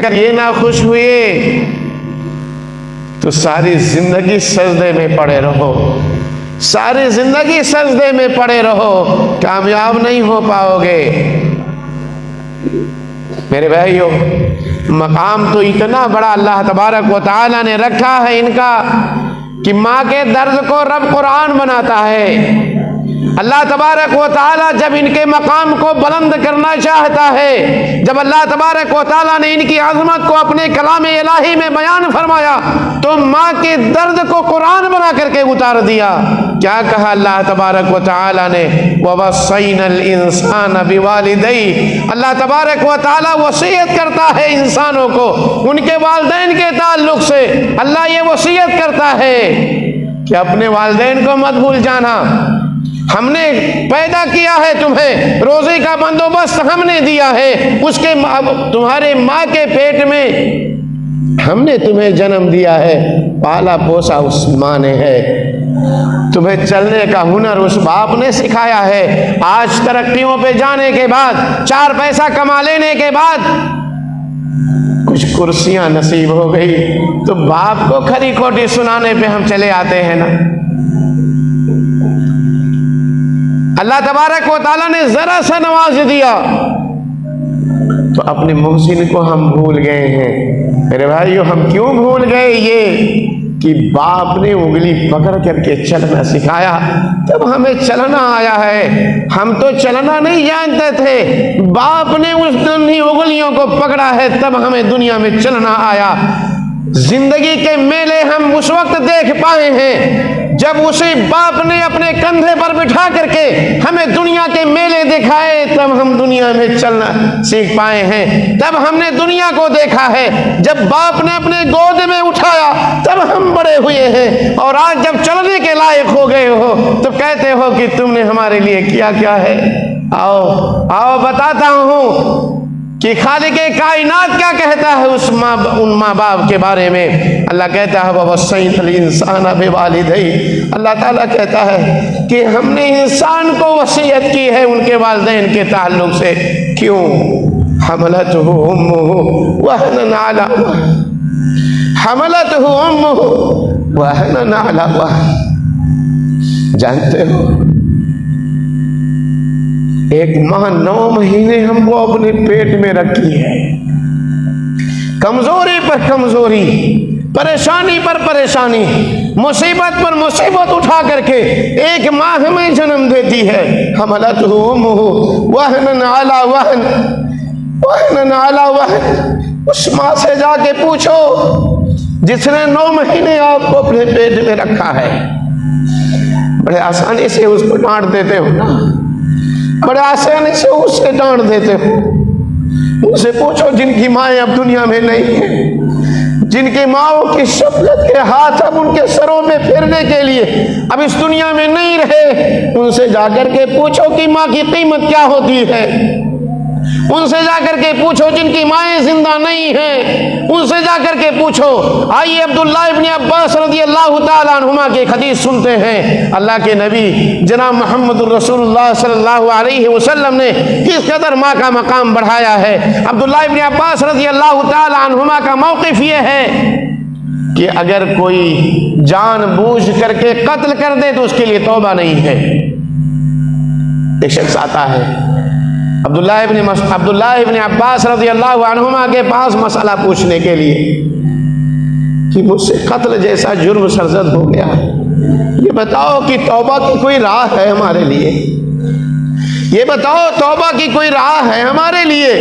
अगर ये ना खुश हुए तो सारी जिंदगी सजदे में पड़े रहो, सारी जिंदगी सजदे में पड़े रहो, कामयाब नहीं हो पाओगे। मेरे भाइयों, मकाम तो इतना बड़ा अल्लाह तबारक व तआला ने रखा है इनका कि माँ के दर्द को रब कुरान बनाता है। अल्लाह तबारक व तआला जब इनके मकाम को बुलंद करना चाहता है, जब अल्लाह तबारक व तआला ने इनकी अज़मत को अपने कलाम इलाही में बयान फरमाया, तो माँ के दर्द को कुरान बना करके उतार दिया। क्या कहा अल्लाह तबारक व तआला ने? ववस्सैनल इंसान बिवालिदैहि। अल्लाह तबारक व तआला वसीयत करता है इंसानों को उनके वालिदैन के ताल्लुक से। अल्लाह ये वसीयत करता है कि अपने वालिदैन को मत भूल जाना। हमने पैदा किया है तुम्हें, रोजी का बंदोबस्त हमने दिया है, उसके तुम्हारे माँ के पेट में हमने तुम्हें जन्म दिया है, पाला पोसा उस माँ ने है, तुम्हें चलने का हुनर उस बाप ने सिखाया है। आज तरक्कियों पे जाने के बाद, चार पैसा कमा लेने के बाद कुछ कुर्सियां नसीब हो गई तो बाप को खरी खोटी सुनाने पे हम चले आते हैं ना। अल्लाह तबारक व तआला ने जरा सा नवाज दिया तो अपने मोहसिन को हम भूल गए हैं। मेरे भाइयों, हम क्यों भूल गए? ये कि बाप ने उंगली पकड़ करके चलना सिखाया, तब हमें चलना आया है। हम तो चलना नहीं जानते थे, बाप ने उस नन्ही उंगलियों को पकड़ा है, तब हमें दुनिया में चलना आया। जिंदगी के मेले हम उस वक्त देख पाए हैं जब उसी बाप ने अपने कंधे पर बिठा करके हमें दुनिया के मेले दिखाए, तब हम दुनिया में चलना सीख पाए हैं। तब हमने दुनिया को देखा है। जब बाप ने अपने गोद में उठाया तब हम बड़े हुए हैं, और आज जब चलने के लायक हो गए हो तो कहते हो कि तुमने हमारे लिए किया क्या है। आओ आओ बताता हूं कि खालिके कायनात क्या कहता है उन माँ बाप के बारे में। अल्लाह कहता है ववस्सैनल इंसान बिवालिदैहि। अल्लाह ताला कहता है कि हमने इंसान को वसीयत की है उनके वालिदैन के ताल्लुक से। क्यों? हमलतहु उम्मुहु वहनन अला वहन, हमलतहु उम्मुहु वहनन अला वहन। जानते हो, एक माँ 9 महीने हमको अपने पेट में रखी है, कमजोरी पर कमजोरी, परेशानी पर परेशानी, मुसीबत पर मुसीबत उठा करके एक माँ हमें जन्म देती है। हमलतहु उम्मुहु वहनन अला वहन, वहनन अला वहन। उस माँ से जाके पूछो जिसने 9 महीने आपको अपने पेट में रखा है। बड़े आसानी से उसको डांट देते हो ना, बड़े आसानी से उससे डांट देते हो। उनसे पूछो जिनकी माएँ अब दुनिया में नहीं है, जिनकी माओं की शफकत के हाथ अब उनके सरों में फेरने के लिए अब इस दुनिया में नहीं रहे, उनसे जाकर के पूछो कि माँ की कीमत क्या होती है। उनसे जाकर के पूछो जिनकी माएँ जिंदा नहीं हैं, उनसे जाकर के पूछो। आइए अब्दुल्लाह इब्न अब्बास रज़ियल्लाहु ताला अन्हुमा के हदीस सुनते हैं। अल्लाह के नबी जनाब मोहम्मदुर रसूलुल्लाह सल्लल्लाहु अलैहि वसल्लम ने किस कदर माँ का मकाम बढ़ाया है। अब्दुल्लाह इब्न अब्बास रज़ियल्लाहु ताला अन्हुमा का मौक़िफ़ ये है कि अगर कोई जानबूझ करके कत्ल कर दे तो उसके लिए तौबा नहीं है। एक शख्स आता है अब्दुल्लाह इब्न अब्बास रज़ियल्लाहु अन्हुमा के पास मसला पूछने के लिए कि मुझसे कत्ल जैसा जुर्म सरजद हो गया, ये बताओ कि तौबा की कोई राह है हमारे लिए, ये बताओ तौबा की कोई राह है हमारे लिए।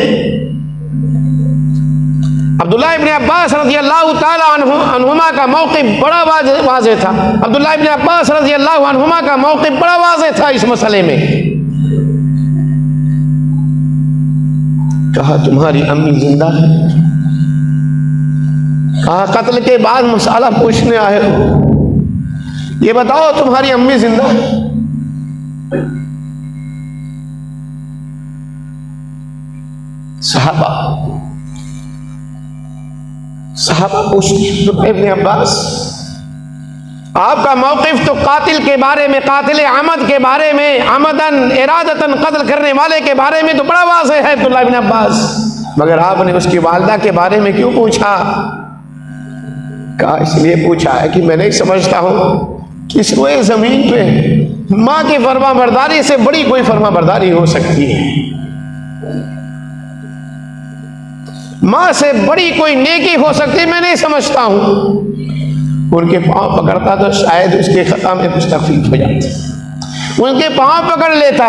अब्दुल्लाह इब्न अब्बास रज़ियल्लाहु ताला अन्हुमा का मौक़िफ़ बड़ा वाज़ेह था। अब्दुल्लाह इब्न अब्बास रज़ियल्लाहु अन्हुमा का मौक़िफ़ बड़ा वाज़ेह था इस मसले में। कहा तुम्हारी अम्मी जिंदा है? कहा कत्ल के बाद मसाला पूछने आए हो, ये बताओ तुम्हारी अम्मी जिंदा है? सहाबा पूछते इब्न अब्बास आपका मौक़िफ़ तो कातिल के बारे में, कातिल अमद के बारे में, अमदन इरादतन कत्ल करने वाले के बारे में तो बड़ा वाज़ेह है। अब्दुल्लाह इब्न अब्बास मगर आपने उसकी वालदा के बारे में क्यों पूछा? कहा इसलिए पूछा है कि मैं नहीं समझता हूं कि इस रोए जमीन पे माँ की फरमाबरदारी से बड़ी कोई फरमाबरदारी हो सकती है, माँ से बड़ी कोई नेकी हो सकती है, मैं नहीं समझता हूं। उनके पांव पकड़ता तो शायद उसके खता में कुछ तकलीफ हो जाती, उनके पांव पकड़ लेता,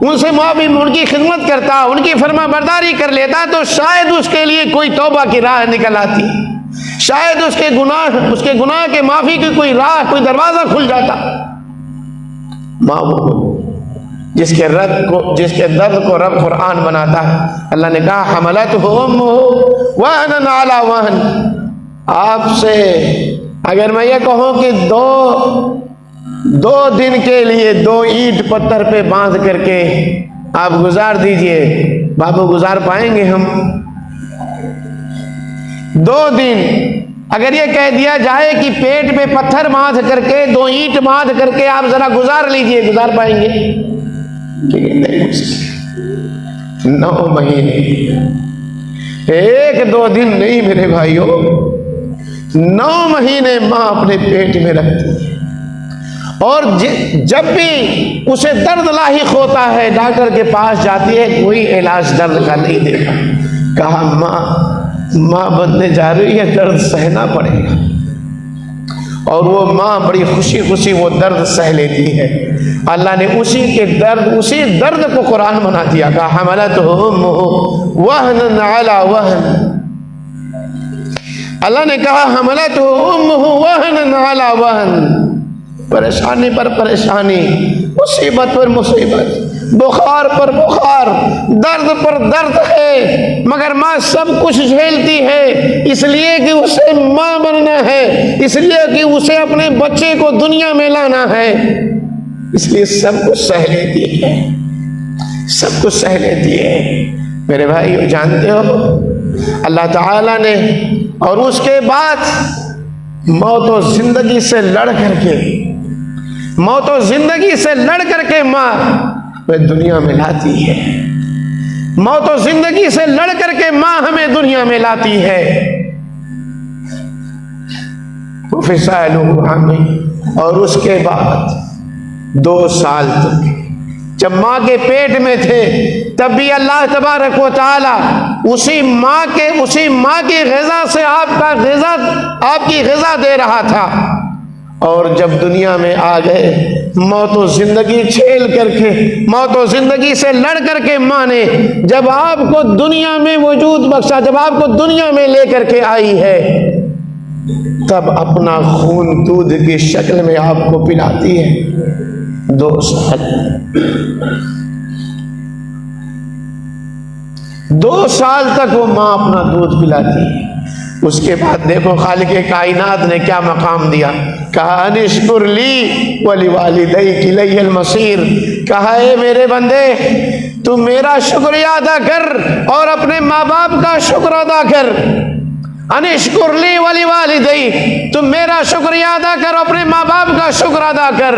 उनसे माफी, उनकी खिदमत करता, उनकी फरमाबरदारी कर लेता तो शायद उसके लिए कोई तौबा की राह निकल आती, शायद उसके गुनाह के माफी की कोई राह, कोई दरवाजा खुल जाता। माँ वो जिसके दर्द को रब कुरान बनाता है। अल्लाह ने कहा हमलतहु उम्मुहु वहनन अला वहन। आपसे अगर मैं ये कहूं कि दो दिन के लिए 2 ईंट पत्थर पे बांध करके आप गुजार दीजिए, बाबू गुजार पाएंगे हम? 2 दिन अगर ये कह दिया जाए कि पेट पे पत्थर बांध करके 2 ईंट बांध करके आप जरा गुजार लीजिए, गुजार पाएंगे? नहीं, 9 महीने, 1-2 दिन नहीं मेरे भाइयों, 9 महीने मां अपने पेट में रखती है। और जब भी उसे दर्द लाहिक होता है डॉक्टर के पास जाती है, कोई इलाज दर्द का नहीं देगा। कहा माँ बनने जा रही है, दर्द सहना पड़ेगा। और वो माँ बड़ी खुशी खुशी वो दर्द सह लेती है। अल्लाह ने उसी दर्द को कुरान बना दिया। कहा हमलतहु उम्मुहु वहनन अला वहन। अल्लाह ने कहा हमलतहु उम्मुहु वहनन अला वहन। परेशानी पर परेशानी, मुसीबत पर मुसीबत, बुखार पर बुखार, दर्द पर दर्द है, मगर माँ सब कुछ झेलती है, इसलिए कि उसे माँ बनना है, इसलिए कि उसे अपने बच्चे को दुनिया में लाना है, इसलिए सब कुछ सह लेती है, सब कुछ सह लेती है। मेरे भाई जानते हो अल्लाह ताला ने, और उसके बाद मौत और जिंदगी से लड़ करके माँ हमें दुनिया में लाती है। मौत और जिंदगी से लड़ करके माँ हमें दुनिया में लाती है। और उसके बाद 2 साल तक जब माँ के पेट में थे, तब भी अल्लाह तबारक व तआला उसी माँ की ग़िज़ा से आपकी ग़िज़ा दे रहा था। और जब दुनिया में आ गए, मौत और जिंदगी झेल करके, मौत और जिंदगी से लड़ करके माँ ने जब आपको दुनिया में वजूद बख्शा, जब आपको दुनिया में लेकर के आई है, तब अपना खून दूध की शक्ल में आपको पिलाती है। 2 साल तक वो माँ अपना दूध पिलाती है। उसके बाद देखो खालिक़े कायनात ने क्या मकाम दिया। कहा अनिश्कुर ली वली वालिदैक इलैहिल मसीर। कहा ए मेरे बंदे, तू मेरा शुक्रिया अदा कर और अपने माँ बाप का शुक्र अदा कर। अनिश्कुर ली वली वालिदैक, तुम मेरा शुक्रिया अदा कर, अपने माँ बाप का शुक्र अदा कर।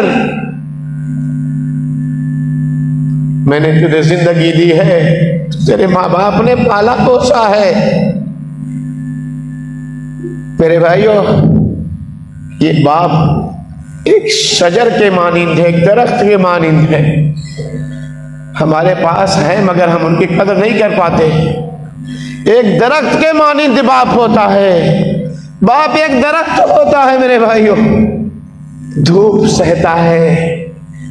मैंने तुझे जिंदगी दी है, तेरे माँ बाप ने पाला पोसा है। मेरे भाइयों, ये बाप एक शजर के मानिंद है, एक दरख्त के मानिंद है। हमारे पास है मगर हम उनकी कदर नहीं कर पाते। एक दरख्त के मानिंद बाप होता है। बाप एक दरख्त होता है मेरे भाइयों, धूप सहता है,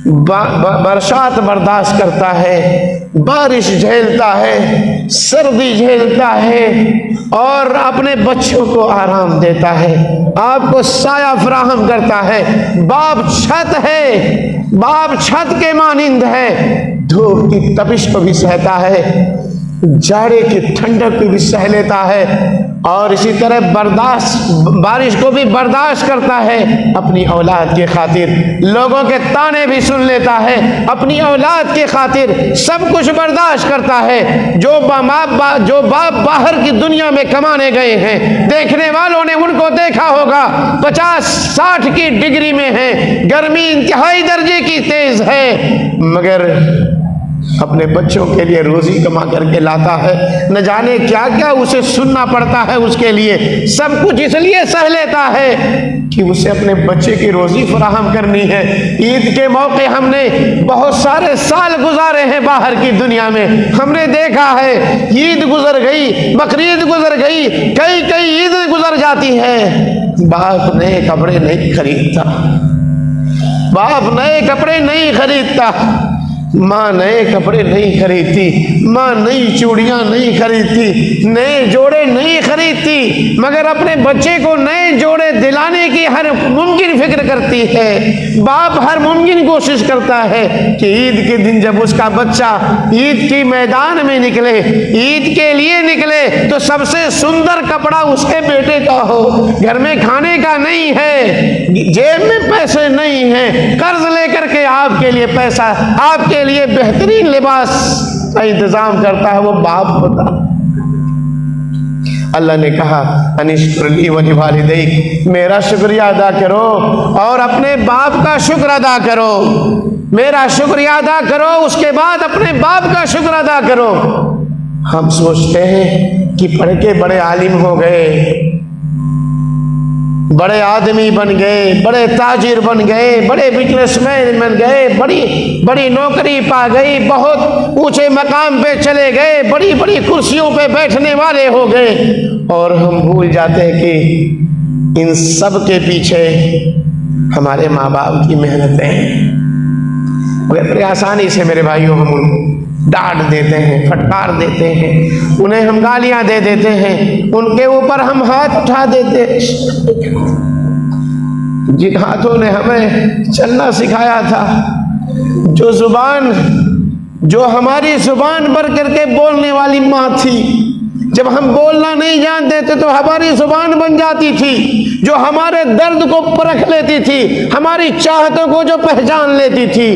बरसात बर्दाश्त करता है, बारिश झेलता है, सर्दी झेलता है और अपने बच्चों को आराम देता है, आपको साया फराहम करता है। बाप छत है, बाप छत के मानिंद है, धूप की तपिश को भी सहता है, जाड़े की ठंडक को भी सह लेता है और इसी तरह बारिश को भी बर्दाश्त करता है अपनी औलाद के खातिर। लोगों के ताने भी सुन लेता है अपनी औलाद के खातिर, सब कुछ बर्दाश्त करता है। जो बाप बाहर की दुनिया में कमाने गए हैं, देखने वालों ने उनको देखा होगा 50-60 की डिग्री में है, गर्मी इंतहाई दर्जे की तेज है, मगर अपने बच्चों के लिए रोजी कमा करके लाता है, न जाने क्या क्या उसे सुनना पड़ता है उसके लिए, सब कुछ इसलिए सह लेता है कि उसे अपने बच्चे की रोजी फराहम करनी है। ईद के मौके हमने बहुत सारे साल गुजारे हैं बाहर की दुनिया में, हमने देखा है ईद गुजर गई, बकरीद गुजर गई, कई कई ईद गुजर जाती है, बाप नए कपड़े नहीं खरीदता, बाप नए कपड़े नहीं खरीदता, माँ नए कपड़े नहीं खरीदती, माँ नई चूड़ियाँ नहीं खरीदती, नए जोड़े नहीं खरीदती, मगर अपने बच्चे को नए जोड़े दिलाने की हर मुमकिन फिक्र करती है। बाप हर मुमकिन कोशिश करता है कि ईद के दिन जब उसका बच्चा ईद की मैदान में निकले, ईद के लिए निकले, तो सबसे सुंदर कपड़ा उसके बेटे का हो। घर में खाने का नहीं है, जेब में पैसे नहीं है, कर्ज लेकर के आपके लिए पैसा, आपके लिए बेहतरीन लिबास का इंतजाम करता है, वो बाप होता। अल्लाह ने कहा अनिश्कुरली वली वालिदैक, मेरा शुक्रिया अदा करो और अपने बाप का शुक्र अदा करो, मेरा शुक्रिया अदा करो, उसके बाद अपने बाप का शुक्र अदा करो। हम सोचते हैं कि पढ़ के बड़े आलिम हो गए, बड़े आदमी बन गए, बड़े ताजिर बन गए, बड़े बिजनेसमैन बन गए, बड़ी बड़ी नौकरी पा गई, बहुत ऊंचे मकाम पे चले गए, बड़ी बड़ी कुर्सियों पे बैठने वाले हो गए, और हम भूल जाते हैं कि इन सब के पीछे हमारे माँ बाप की मेहनतें हैं। बड़े आसानी से मेरे भाइयों हम डांट देते हैं, फटकार देते हैं, उन्हें हम गालियां दे देते हैं, उनके ऊपर हम हाथ उठा देते हैं। जिन हाथों ने हमें चलना सिखाया था, जो जुबान, जो हमारी जुबान भर करके बोलने वाली माँ थी, जब हम बोलना नहीं जानते थे तो हमारी जुबान बन जाती थी, जो हमारे दर्द को परख लेती थी, हमारी चाहतों को जो पहचान लेती थी,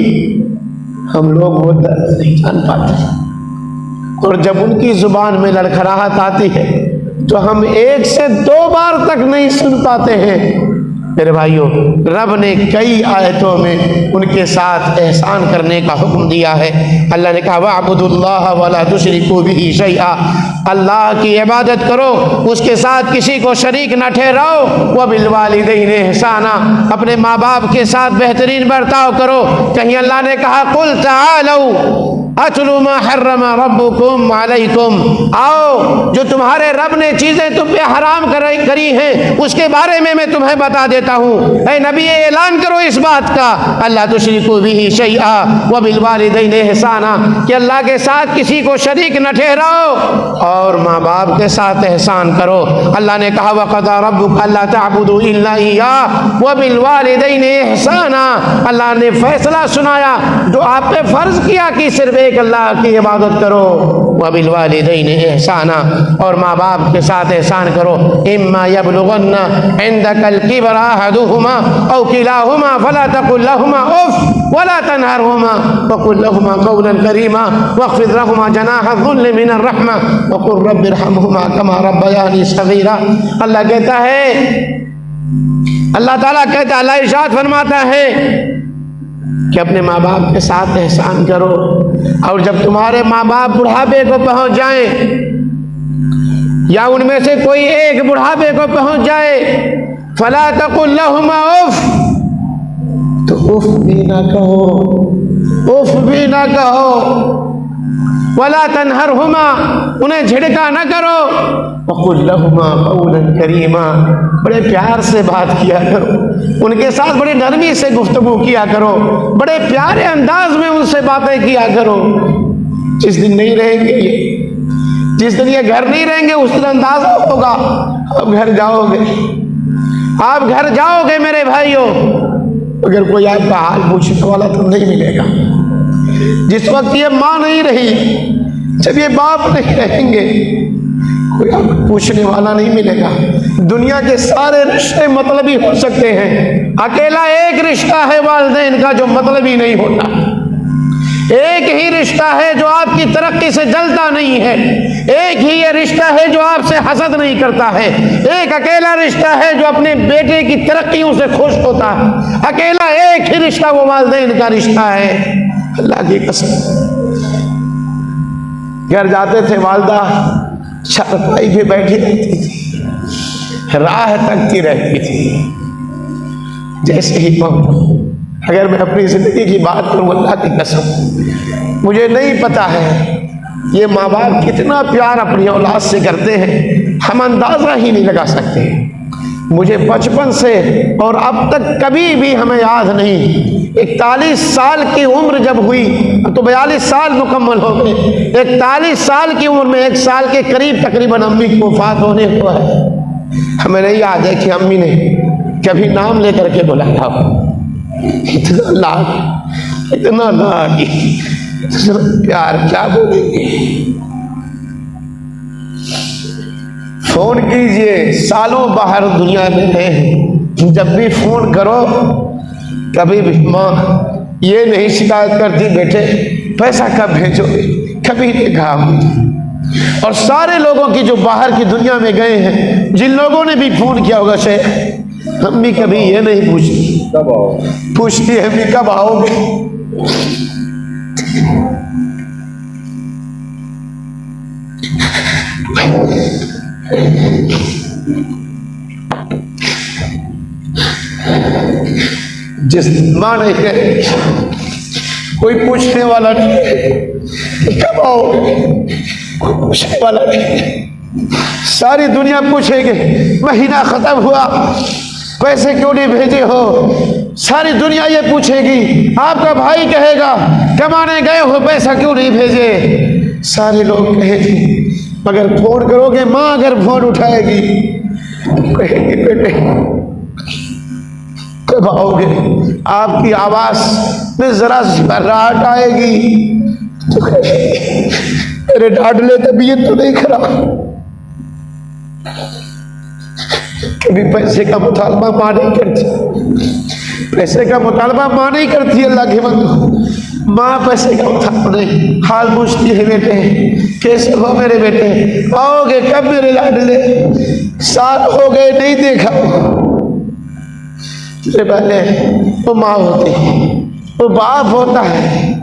हम लोग वो दर्द नहीं जान पाते। और जब उनकी जुबान में लड़खड़ाहट आती है तो हम एक से दो बार तक नहीं सुन पाते हैं। मेरे भाइयों, रब ने कई आयतों में उनके साथ एहसान करने का हुक्म दिया है। अल्लाह ने कहा वअबुदुल्लाह वला तुशरिकू बिही शैआ, अल्लाह की इबादत करो, उसके साथ किसी को शरीक न ठहराओ। वबिल वालिदैनि इहसाना, अपने माँ बाप के साथ बेहतरीन बर्ताव करो। कहीं अल्लाह ने कहा कुल तआलू अतलू मा हर्रमा रब्बुकुम अलैकुम, आओ जो तुम्हारे रब ने चीजें तुम पे हराम करी हैं उसके बारे में मैं तुम्हें बता देता हूँ। ऐ नबी, ऐलान करो इस बात का, अल्लाह तुशरिकू बिही शैआ व बिल वालिदैनि इहसाना, कि अल्लाह के साथ किसी को शरीक न ठहराओ और माँ बाप के साथ एहसान करो। अल्लाह ने कहा वक़ज़ा रब्बुका अल्ला तअबुदू इल्ला इय्याहु व बिल वालिदैनि इहसाना, अल्लाह ने फैसला सुनाया जो आप पे फर्ज किया कि सिर्फ एक अल्लाह की इबादत करो। वबिल वालिदैनि इहसाना, और माँ बाप के साथ एहसान करो। इम्मा यबलुगन्ना इंदकल किबरा अहदुहुमा औ किलाहुमा फला तकुल लहुमा उफ वला तनहरहुमा वकुल लहुमा कौलन करीमा वख्फिद लहुमा जनाह ज़ुल्ल मिनर रहमा वकुल रब्बिरहमहुमा कमा रब्बयानी सगीरा। अल्लाह कहता है, अल्लाह ताला कहता है, अल्लाह इरशाद फरमाता है कि अपने माँ बाप के साथ एहसान करो, और जब तुम्हारे माँ बाप बुढ़ापे को पहुंच जाए या उनमें से कोई एक बुढ़ापे को पहुंच जाए, फला तकुल लहुमा उफ, तो उफ भी ना कहो, उफ भी ना कहो, वला तनहरहुमा, उन्हें झिड़का न करो, वकुल लहुमा कौलन करीमा, बड़े प्यार से बात किया करो, उनके साथ बड़ी नरमी से गुफ्तगू किया करो, बड़े प्यारे अंदाज में उनसे बातें किया करो। जिस दिन नहीं रहेंगे ये, जिस दिन ये घर नहीं रहेंगे उस दिन अंदाजा होगा, आप घर जाओगे, आप घर जाओगे मेरे भाइयों, अगर कोई आपका हाल पूछने वाला तो नहीं मिलेगा। जिस वक्त ये माँ नहीं रही, जब ये बाप नहीं रहेंगे, कोई आपको पूछने वाला नहीं मिलेगा। दुनिया के सारे रिश्ते मतलबी हो सकते हैं, अकेला एक रिश्ता है वालिदैन का जो मतलबी नहीं होता। एक ही रिश्ता है जो आपकी तरक्की से जलता नहीं है, एक ही ये रिश्ता है जो आपसे हसद नहीं करता है, एक अकेला रिश्ता है जो अपने बेटे की तरक्कियों से खुश होता है, अकेला एक ही रिश्ता वो वालिदैन का रिश्ता है। अल्लाह की कसम, घर जाते थे, वालदा चारपाई पे बैठी रहती थी, राह तकती रहती थी। जैसे ही पहुंचा, अगर मैं अपनी जिंदगी की बात करूं, अल्लाह की कसम, मुझे नहीं पता है ये माँ बाप कितना प्यार अपनी औलाद से करते हैं, हम अंदाजा ही नहीं लगा सकते। मुझे बचपन से और अब तक कभी भी हमें याद नहीं, 41 साल की उम्र जब हुई, अब तो 42 साल मुकम्मल हो गए, 41 साल की उम्र में 1 साल के करीब तकरीबन अम्मी की वफात होने को है। हमें नहीं याद है कि अम्मी ने कभी नाम लेकर के बुलाया। इतना लाड, इतना लाड, इतना प्यार, क्या बोलेंगे। फोन कीजिए, सालों बाहर दुनिया में हैं, जब भी फोन करो कभी भी माँ ये नहीं शिकायत करती बेटे पैसा कब भेजोगे, कभी देखा। और सारे लोगों की जो बाहर की दुनिया में गए हैं, जिन लोगों ने भी फोन किया होगा, शेख अम्मी कभी ये नहीं पूछती, कब आओ, पूछती है अम्मी कब आओगे। जिस मां नहीं कहे, कोई पूछने वाला नहीं, कब आओगे, कोई पूछने वाला नहीं। सारी दुनिया पूछेगी महीना खत्म हुआ पैसे क्यों नहीं भेजे हो, सारी दुनिया ये पूछेगी। आपका भाई कहेगा कमाने गए हो पैसा क्यों नहीं भेजे, सारे लोग कहेंगे। मगर फोन करोगे, माँ अगर फोन उठाएगी कहेगी बेटे कब आओगे, आपकी आवाज में जरा सी घबराहट आएगी तो मेरे डांट ले तबीयत तो नहीं खराब। कभी पैसे का मुतालबा मां नहीं करती, पैसे का मुतालबा मां नहीं करती, अल्लाह के बंदो। माँ पैसे का मुतालबा नहीं, हाल पूछती है बेटे कैसे हो मेरे बेटे, आओगे कब मेरे लाडले, साल हो गए नहीं देखा। इससे पहले वो माँ होती है, वो बाप होता है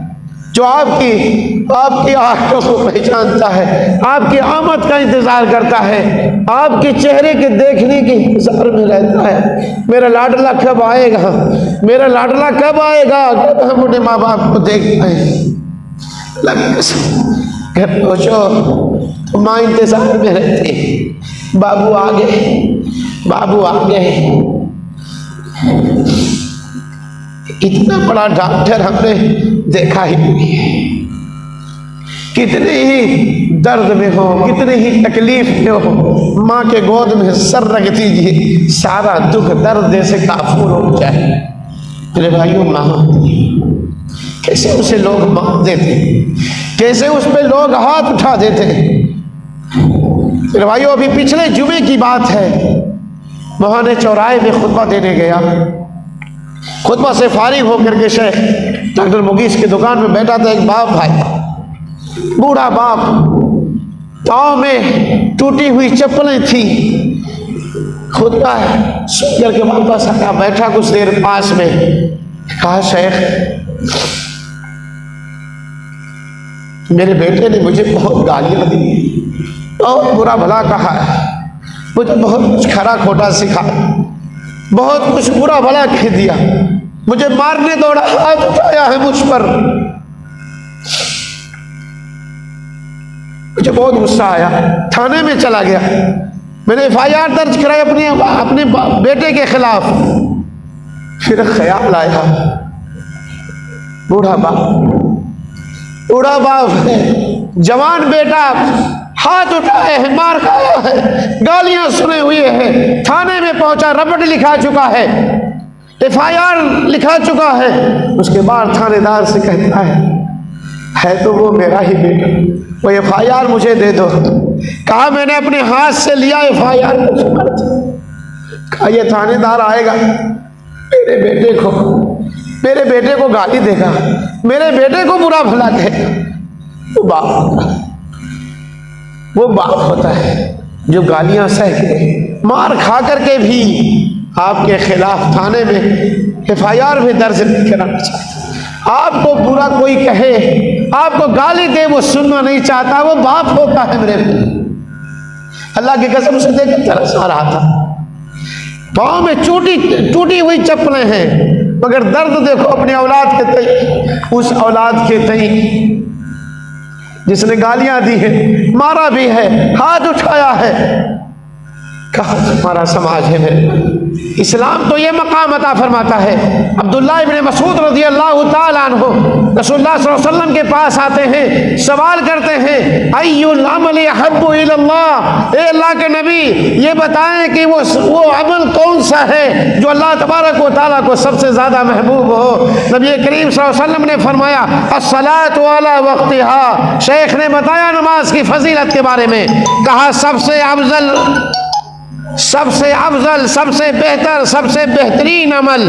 जो आपकी आंखों को पहचानता है, आपकी आमद का इंतजार करता है, आपके चेहरे के देखने के इंतजार में रहता है। मेरा लाडला कब आएगा, मेरा लाडला कब आएगा, कब हम अपने माँ बाप को देख पाएंगे। घर पहुंचो तो माँ इंतजार में रहती, बाबू आ गए, बाबू आ गए। इतना बड़ा डॉक्टर हमने देखा ही नहीं है। कितने ही दर्द में हो, कितने ही तकलीफ में हो, माँ के गोद में सर रख दीजिए, सारा दुख दर्द जैसे काफूर हो जाए। मेरे भाइयों, माँ कैसे उसे लोग मार देते, कैसे उस पर लोग हाथ उठा देते। मेरे भाइयों, अभी पिछले जुमे की बात है, मोहने चौराहे में खुतबा देने गया। खुतबा से फारिग होकर के शेख डॉक्टर मुगीस की दुकान में बैठा था। एक बाप भाई, बूढ़ा बाप, पाँव में टूटी हुई चप्पलें थी, खुतबा सुन करके वापस आया, बैठा कुछ देर पास में, कहा शेख मेरे बेटे ने मुझे बहुत गालियां दी, बहुत बुरा भला कहा, मुझे बहुत कुछ खरा खोटा सिखाया, बहुत कुछ बुरा भला कह दिया, मुझे मारने दौड़ा, हाथ उठाया है मुझ पर। मुझे बहुत गुस्सा आया, थाने में चला गया, मैंने FIR दर्ज कराई अपने बेटे के खिलाफ। फिर ख्याल आया, बूढ़ा बाप है, जवान बेटा, हाथ उठाए है, मार खाया है, गालियां सुने हुए हैं, थाने में पहुंचा, रपट लिखा चुका है, FIR लिखा चुका है। उसके बाद थानेदार से कहता है तो वो मेरा ही बेटा, वो FIR मुझे दे दो। कहा मैंने अपने हाथ से लिया FIR, कहा ये थानेदार आएगा, मेरे बेटे को गाली देगा, मेरे बेटे को बुरा भला कहेगा। वो बाप होता है जो गालियां सह के, मार खा करके भी आपके खिलाफ थाने में FIR भी दर्ज कराना चाहता है। आपको बुरा कोई कहे, आपको गाली दे, वो सुनना नहीं चाहता, वो बाप होता है मेरे को। अल्लाह की कसम से देखकर तरस आ रहा था। पाँव में टूटी हुई चप्पलें हैं, मगर दर्द देखो अपनी औलाद के तई, उस औलाद के तई जिसने गालियां दी है, मारा भी है, हाथ उठाया है। कहाँ हमारा समाज है मेरे? इस्लाम तो ये मकाम अता फरमाता है। अब्दुल्लाह इब्ने मसूद रज़ी अल्लाह ताला अन्हु रसूलुल्लाह सल्लल्लाहु अलैहि वसल्लम के पास आते हैं, सवाल करते हैं, अय्युल अमली अहब्बु इलल्लाह, ए अल्लाह के नबी ये बताएं कि वो अमल कौन सा है जो अल्लाह तबारक व तआला को सबसे ज़्यादा महबूब हो। नबी करीम सल्लल्लाहु अलैहि वसल्लम ने फरमाया, अस्सलातु अला वक्तिहा। शेख ने बताया नमाज की फजीलत के बारे में, कहा सबसे अफजल, सबसे बेहतर, सबसे बेहतरीन अमल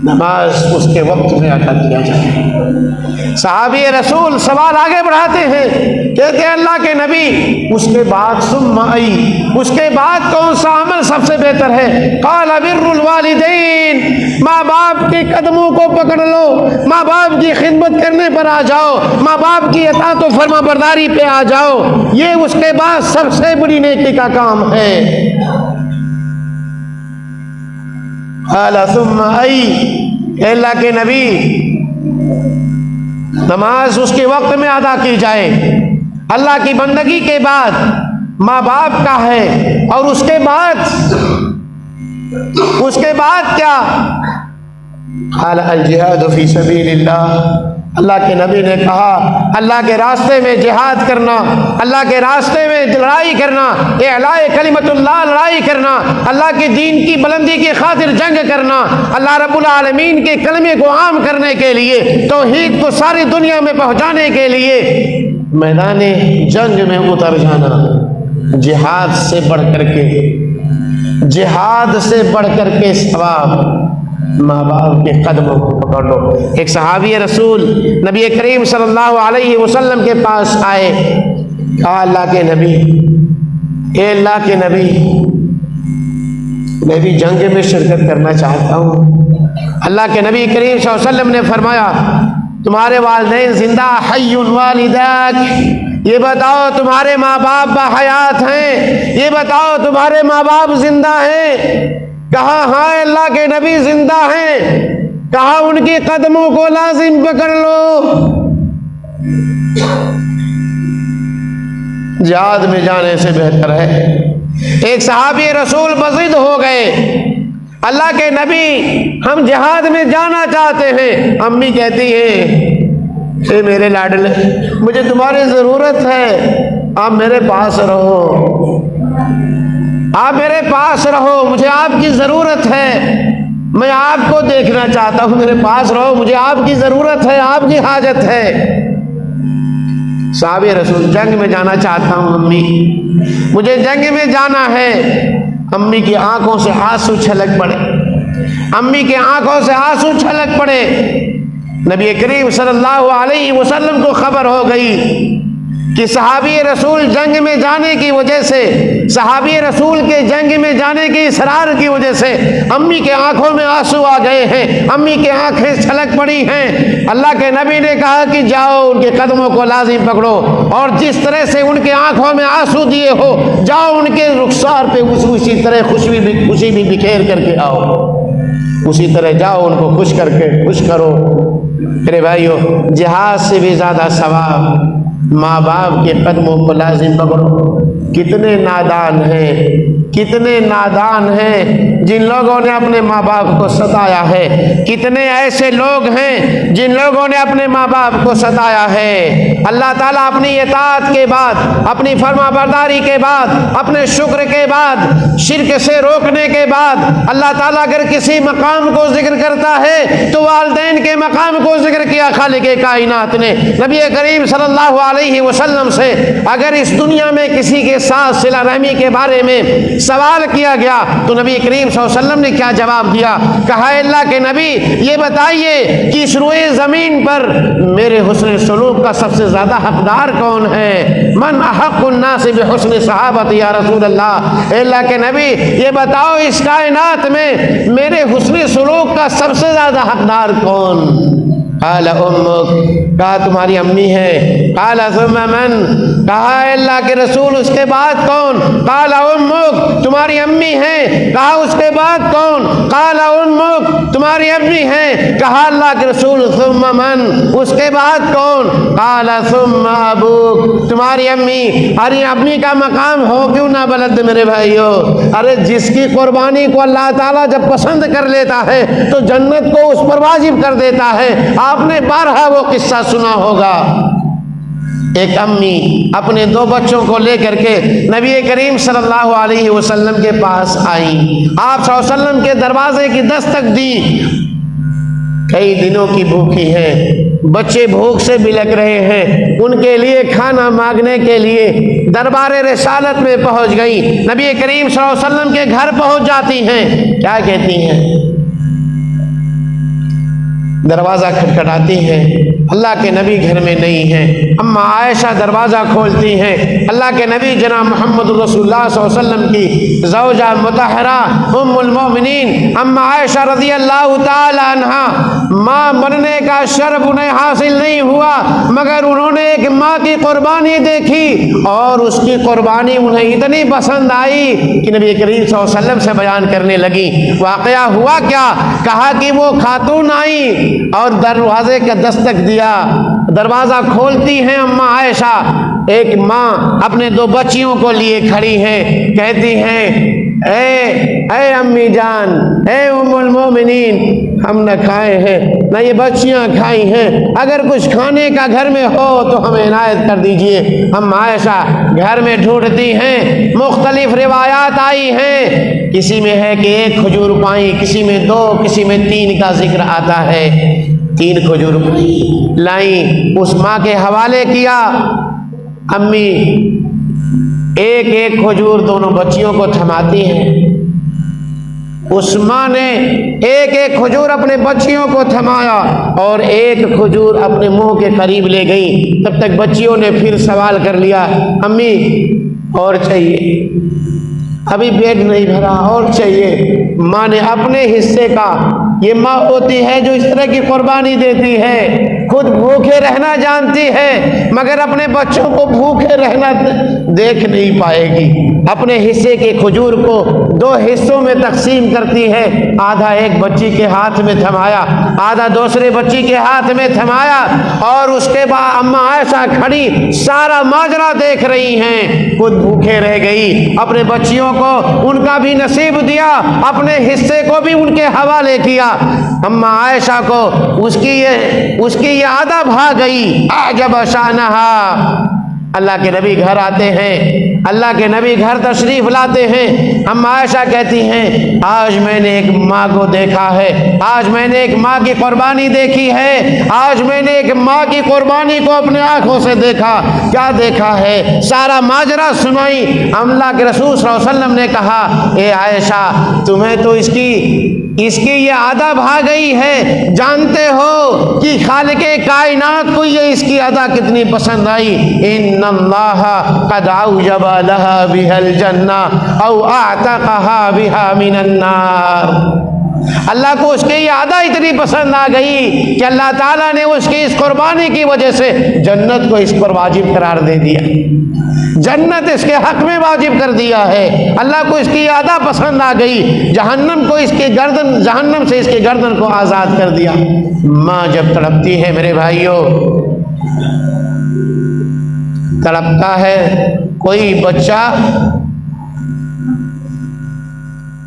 नमाज उसके वक्त में अदा किया जाए। सहाबी रसूल सवाल आगे बढ़ाते हैं, कहते हैं अल्लाह के नबी उसके बाद सुम्मा आई, उसके बाद कौन सा अमल सबसे बेहतर है? क़ाल बिर्रुल वालिदैन, माँ बाप के कदमों को पकड़ लो, माँ बाप की खिदमत करने पर आ जाओ, माँ बाप की अताअत व फरमा बरदारी पे आ जाओ, ये उसके बाद सबसे बड़ी नेकी का काम है। अल्लाह के नबी नमाज उसके वक्त में अदा की जाए। अल्लाह की बंदगी के बाद माँ बाप का है, और उसके बाद क्या? अल जिहाद फी सबीलिल्लाह। अल्लाह के नबी ने कहा अल्लाह के रास्ते में जिहाद करना, अल्लाह के रास्ते में लड़ाई करना, इलाए कलिमतुल्लाह लड़ाई करना, अल्लाह के दीन की बुलंदी की खातिर जंग करना, अल्लाह रब्बुल आलमीन के कलमे को आम करने के लिए, तौहीद को सारी दुनिया में पहुंचाने के लिए मैदाने जंग में उतर जाना। जिहाद से बढ़ करके सवाब माँ बाप के कदमों को पकड़ लो। एक सहाबी रसूल नबी करीम सल्लल्लाहु अलैहि वसल्लम के पास आए, कहा अल्लाह के नबी, ए अल्लाह के नबी मैं भी जंग में शिरकत करना चाहता हूँ। अल्लाह के नबी करीम सल्लल्लाहु अलैहि वसल्लम ने फरमाया तुम्हारे वालिदैन जिंदा, हय्युन वालिदाक, ये बताओ तुम्हारे माँ बाप बाहयात हैं, ये बताओ तुम्हारे माँ बाप जिंदा हैं? कहा हाँ अल्लाह के नबी जिंदा हैं। कहा उनके कदमों को लाजिम पकड़ लो। जिहाद में जाने से बेहतर है। एक सहाबी रसूल मस्जिद हो गए, अल्लाह के नबी हम जिहाद में जाना चाहते हैं। अम्मी कहती है ए मेरे लाडले, मुझे तुम्हारी जरूरत है, आप मेरे पास रहो, आप मेरे पास रहो, मुझे आपकी जरूरत है, मैं आपको देखना चाहता हूं, मेरे पास रहो, मुझे आपकी जरूरत है, आपकी हाजत है। साहबे रसूल जंग में जाना चाहता हूं अम्मी, मुझे जंग में जाना है। अम्मी की आंखों से आंसू छलक पड़े, अम्मी की आंखों से आंसू छलक पड़े। नबी करीम सल्लल्लाहु अलैहि वसल्लम को खबर हो गई कि सहाबी रसूल जंग में जाने की वजह से, सहाबी रसूल के जंग में जाने की इसरार की वजह से अम्मी के आंखों में आंसू आ गए हैं, अम्मी की आंखें छलक पड़ी हैं। अल्लाह के नबी ने कहा कि जाओ उनके कदमों को लाजिम पकड़ो, और जिस तरह से उनके आंखों में आंसू दिए हो, जाओ उनके रुखसार पे उसी तरह खुशी भी बिखेर करके आओ, उसी तरह जाओ उनको खुश करो। मेरे भाइयों, जिहाद से भी ज्यादा सवाब माँ बाप के कदमों को लाजिम पकड़ो। कितने नादान हैं जिन लोगों ने अपने माँ बाप को सताया है, कितने ऐसे लोग हैं जिन लोगों ने अपने माँ बाप को सताया है। अल्लाह ताला अपनी इताअत के बाद, अपनी फरमाबरदारी के बाद, अपने शुक्र के बाद, शिर्क से रोकने के बाद अल्लाह ताला अगर किसी मकाम को जिक्र करता है तो वालिदैन के मकाम को जिक्र किया खालिक़े कायनात ने। नबी करीम सल्लल्लाहु अलैहि वसल्लम से अगर इस दुनिया में किसी के साथ सिला रहमी के बारे में सवाल किया गया तो नबी करीम सल्लल्लाहु अलैहि वसल्लम ने क्या जवाब दिया? कहा, अल्लाह के नबी ये बताइए कि इस रोए ज़मीन पर मेरे हुस्न सलूक का सबसे ज़्यादा हकदार कौन है? मन अहक़्क़ुन नासि बिहुस्नि सहाबती या रसूल अल्लाह। अल्लाह के नबी ये बताओ इस कायनात में मेरे हुस्न सलूक का सबसे ज़्यादा हकदार कौन? काला उम्मुक, कहा तुम्हारी अम्मी है। काला सुम्मा मन, कहा अल्लाह के रसूल उसके बाद कौन? काला उम्मुक, तुम्हारी अम्मी है। कहा उसके बाद कौन? काला उम्मुक, तुम्हारी अम्मी है। कहा अल्लाह के रसूल सुम्मा मन, उसके बाद कौन? काला सुम्मा अबूक, तुम्हारी अम्मी। अरे अम्मी का मकाम हो क्यों ना बुलंद मेरे भाइयों। अरे जिसकी कुर्बानी को अल्लाह ताला जब पसंद कर लेता है तो जन्नत को उस पर वाजिब कर देता है। आपने बारहा वो किस्सा सुना होगा, एक अम्मी अपने 2 बच्चों को लेकर के नबी करीम सल्लल्लाहु अलैहि वसल्लम के पास आई। आप सल्लल्लाहु अलैहि वसल्लम के दरवाजे की दस्तक दी। कई दिनों की भूखी है, बच्चे भूख से बिलक रहे हैं, उनके लिए खाना मांगने के लिए दरबार रिसालत में पहुंच गई। नबी करीम सल्लल्लाहु अलैहि वसल्लम के घर पहुंच जाती हैं। क्या कहती हैं? दरवाज़ा खटखटाती हैं, अल्लाह के नबी घर में नहीं हैं। अम्मा आयशा दरवाज़ा खोलती हैं। अल्लाह के नबी जनाब मोहम्मद रसूलुल्लाह सल्लल्लाहु अलैहि वसल्लम की ज़ौजा मुतहरा उम्मुल मोमिनीन अम्मा आयशा रज़ियल्लाहु ताला अन्हा, माँ बनने का शर्फ उन्हें हासिल नहीं हुआ मगर उन्होंने एक माँ की कुर्बानी देखी और उसकी कुर्बानी उन्हें इतनी पसंद आई कि नबी करीम सल्लल्लाहु अलैहि वसल्लम से बयान करने लगी। वाक़या हुआ क्या? कहा कि वो खातून आई और दरवाजे का दस्तक दिया। दरवाजा खोलती हैं अम्मा आयशा, एक माँ अपने 2 बच्चियों को लिए खड़ी है। कहती हैं, ए अम्मी जान, ए उम्मुल मोमिनीन, हम न खाए हैं न ये बच्चियां खाई हैं, अगर कुछ खाने का घर में हो तो हमें इनायत कर दीजिए। अम्मा आयशा घर में ढूंढती हैं, मुख्तलिफ रिवायात आई हैं, किसी में है कि 1 खजूर पाई, किसी में 2, किसी में 3 का जिक्र आता है। 3 खजूर लाई, उस माँ के हवाले किया। अम्मी एक खजूर दोनों बच्चियों को थमाती हैं। उस माँ ने एक खजूर अपने बच्चियों को थमाया और 1 खजूर अपने मुंह के करीब ले गई। तब तक बच्चियों ने फिर सवाल कर लिया, अम्मी और चाहिए, अभी पेट नहीं भरा और चाहिए। माँ ने अपने हिस्से का, ये माँ होती है जो इस तरह की कुर्बानी देती है, खुद भूखे रहना जानती है मगर अपने बच्चों को भूखे रहना देख नहीं पाएगी। अपने हिस्से के खजूर को 2 हिस्सों में तकसीम करती है, आधा एक बच्ची के हाथ में थमाया, आधा दूसरे बच्ची के हाथ में थमाया और उसके बाद अम्मा आयशा खड़ी सारा माजरा देख रही हैं। खुद भूखे रह गई, अपने बच्चियों को उनका भी नसीब दिया, अपने हिस्से को भी उनके हवाले किया। अम्मा आयशा को उसकी ये आदा भा गई। आजब शानहा, अल्लाह के नबी घर आते हैं, अल्लाह के नबी घर तशरीफ लाते हैं। अम्मा आयशा कहती हैं, आज मैंने एक माँ को देखा है, आज मैंने एक माँ की कुर्बानी देखी है, आज मैंने एक माँ की कुर्बानी को अपने आंखों से देखा। क्या देखा है? सारा माजरा सुनाई। अल्लाह के रसूल सल्लल्लाहु अलैहि वसल्लम ने कहा, ए आयशा, तुम्हें तो इसकी ये आदा भा गई है, जानते हो कि खालिके कायनात को ये इसकी अदा कितनी पसंद आई। इन्नल्लाह क़द औजबा लहा बिहल जन्ना औ अअतक़हा बिहा मिनन नार। अल्लाह को उसकी ये अदा इतनी पसंद आ गई कि अल्लाह ताला ने उसकी इस कुर्बानी की वजह से जन्नत को इस पर वाजिब करार दे दिया, जन्नत इसके हक में वाजिब कर दिया है। अल्लाह को इसकी अदा पसंद आ गई, जहन्नम से इसके गर्दन को आज़ाद कर दिया। माँ जब तड़पती है मेरे भाइयों, तड़पता है कोई बच्चा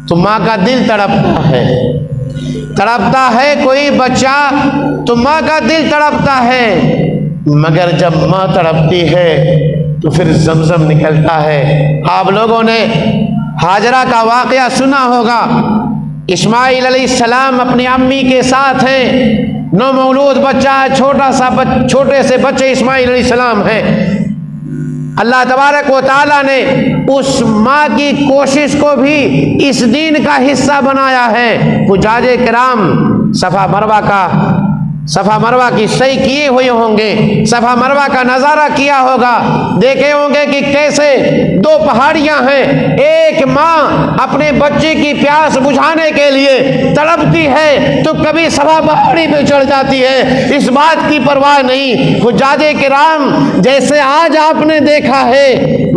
तो माँ का दिल तड़पता है, तड़पता है कोई बच्चा तो माँ का दिल तड़पता है, मगर जब माँ तड़पती है तो फिर जमजम निकलता है। आप लोगों ने हाजरा का वाक़या सुना होगा। इस्माइल अलैहिस्सलाम अपनी अम्मी के साथ हैं, नौमौलूद बच्चा है, छोटे से बच्चे इस्माइल अलैहिस्सलाम हैं। अल्लाह तबारक व तआला ने उस माँ की कोशिश को भी इस दीन का हिस्सा बनाया है। हुज्जाज किराम सफ़ा मरवा की सही किए हुए होंगे, सफ़ा मरवा का नज़ारा किया होगा, देखे होंगे कि कैसे दो पहाड़ियां हैं। एक माँ अपने बच्चे की प्यास बुझाने के लिए तड़पती है तो कभी सफ़ा पहाड़ी पे चढ़ जाती है, इस बात की परवाह नहीं। हुज्जाज किराम जैसे आज आपने देखा है,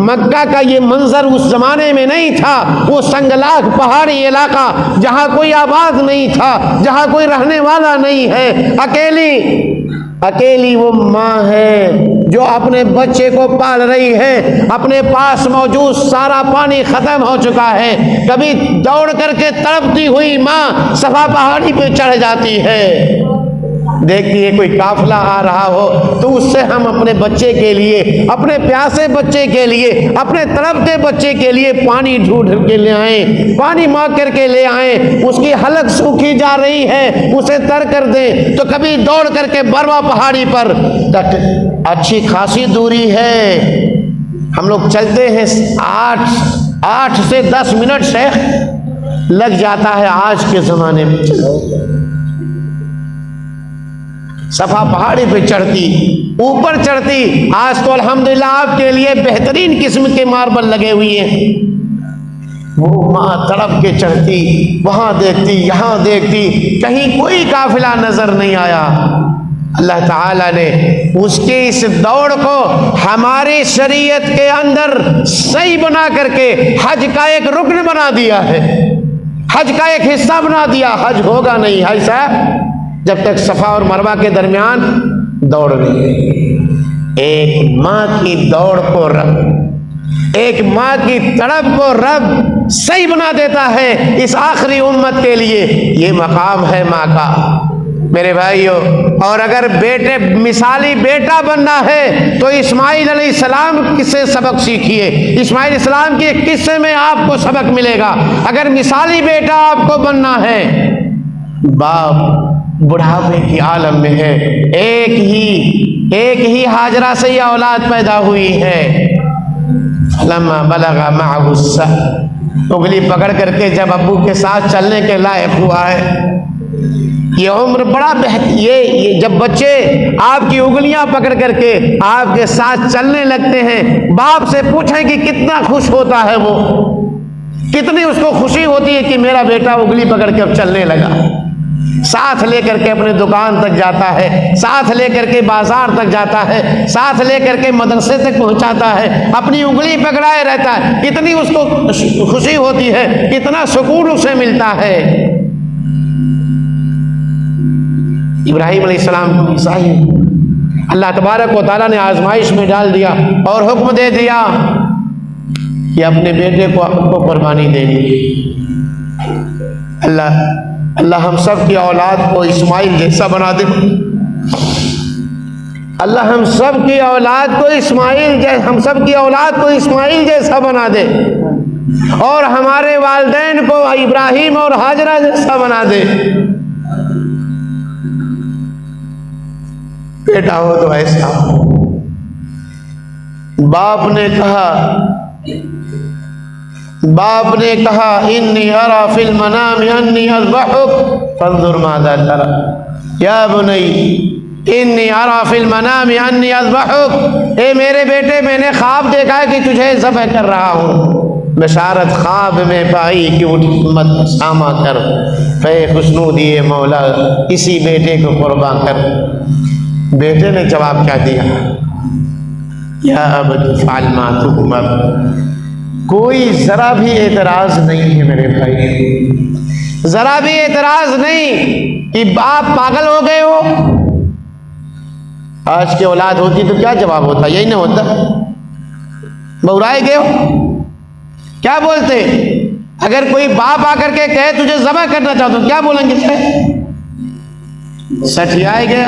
मक्का का ये मंजर उस जमाने में नहीं था। वो संगलाख पहाड़ी इलाका जहाँ कोई आबाद नहीं था, जहाँ कोई रहने वाला नहीं है, अकेली वो माँ है जो अपने बच्चे को पाल रही है। अपने पास मौजूद सारा पानी खत्म हो चुका है, कभी दौड़ करके तड़पती हुई माँ सफा पहाड़ी पे चढ़ जाती है। देखती है कोई काफिला आ रहा हो तो उससे हम अपने बच्चे के लिए, अपने प्यासे बच्चे के लिए, अपने तड़पते बच्चे के लिए पानी ढूंढ के ले आए, पानी मांग करके ले आए। उसकी हलक सूखी जा रही है, उसे तर कर दें। तो कभी दौड़ करके बरवा पहाड़ी पर, अच्छी खासी दूरी है, हम लोग चलते हैं 8 से 10 मिनट से लग जाता है आज के जमाने में। सफा पहाड़ी पे चढ़ती, ऊपर चढ़ती। आज तो अल्हम्दुलिल्लाह आपके लिए बेहतरीन किस्म के मार्बल लगे हुए हैं। वो माँ तड़प के चढ़ती, वहां देखती, यहां देखती, कहीं कोई काफिला नजर नहीं आया। अल्लाह ताला ने उसके इस दौड़ को हमारी शरीयत के अंदर सही बना करके हज का एक रुकन बना दिया है, हज का एक हिस्सा बना दिया। हज होगा नहीं हज साहब जब तक सफा और मरवा के दरमियान दौड़ नहीं। एक माँ की दौड़ को रब, एक माँ की तड़प को रब सही बना देता है इस आखिरी उम्मत के लिए। ये मकाम है माँ का मेरे भाइयों। और अगर बेटे मिसाली बेटा बनना है तो इस्माइल अलैहिस्सलाम से सबक सीखिए। इस्माइल अलैहिस्सलाम के एक किस्से में आपको सबक मिलेगा। अगर मिसाली बेटा आपको बनना है, बाप बुढ़ापे की आलम में है, एक ही हाजरा से यह औलाद पैदा हुई है। लम्मा बलगा मअहु सअ, उंगली पकड़ करके जब अब्बू के साथ चलने के लायक हुआ है। ये उम्र बड़ा ये जब बच्चे आपकी उंगलियां पकड़ करके आपके साथ चलने लगते हैं, बाप से पूछें कि कितना खुश होता है वो, कितनी उसको खुशी होती है कि मेरा बेटा उंगली पकड़ के अब चलने लगा। साथ लेकर के अपने दुकान तक जाता है, साथ लेकर के बाजार तक जाता है, साथ लेकर के मदरसे तक पहुंचाता है, अपनी उंगली पकड़ाए रहता है। कितनी उसको खुशी होती है, कितना सुकून उसे मिलता है। इब्राहिम अलैहिस्सलाम को ईसाई अल्लाह तबारक व तआला ने आजमाइश में डाल दिया और हुक्म दे दिया कि अपने बेटे को आपको कुर्बानी देनी। अल्लाह हम सब की औलाद को इस्माइल जैसा बना दे। अल्लाह हम सब की औलाद को हम सब की औलाद को इस्माइल जैसा बना दे और हमारे वालिदैन को इब्राहिम और हाजरा जैसा बना दे। बेटा हो तो ऐसा। बाप ने कहा इन्नी अरा फिल मनाम अन्नी अज़बहुक फंजुर माज़ा तरा या बुनैया इन्नी अरा फिल मनाम अन्नी अज़बहुक। ए मेरे बेटे, मैंने ख्वाब देखा है कि तुझे ज़ब्ह कर रहा हूँ। बशारत ख्वाब में पाई कि उठ मत सामा कर, फे खुशनू दिए मौला इसी बेटे को कुर्बान कर। बेटे ने जवाब क्या दिया? या अबदी फ़अल मा तुअमर। कोई जरा भी एतराज नहीं है मेरे भाई, जरा भी एतराज नहीं कि बाप पागल हो गए हो। आज की औलाद होती तो क्या जवाब होता? यही ना होता, बौराए गए हो। क्या बोलते अगर कोई बाप आकर के कहे तुझे ज़ब्ह करना चाहता हूं, क्या बोलेंगे? सठियाए गया,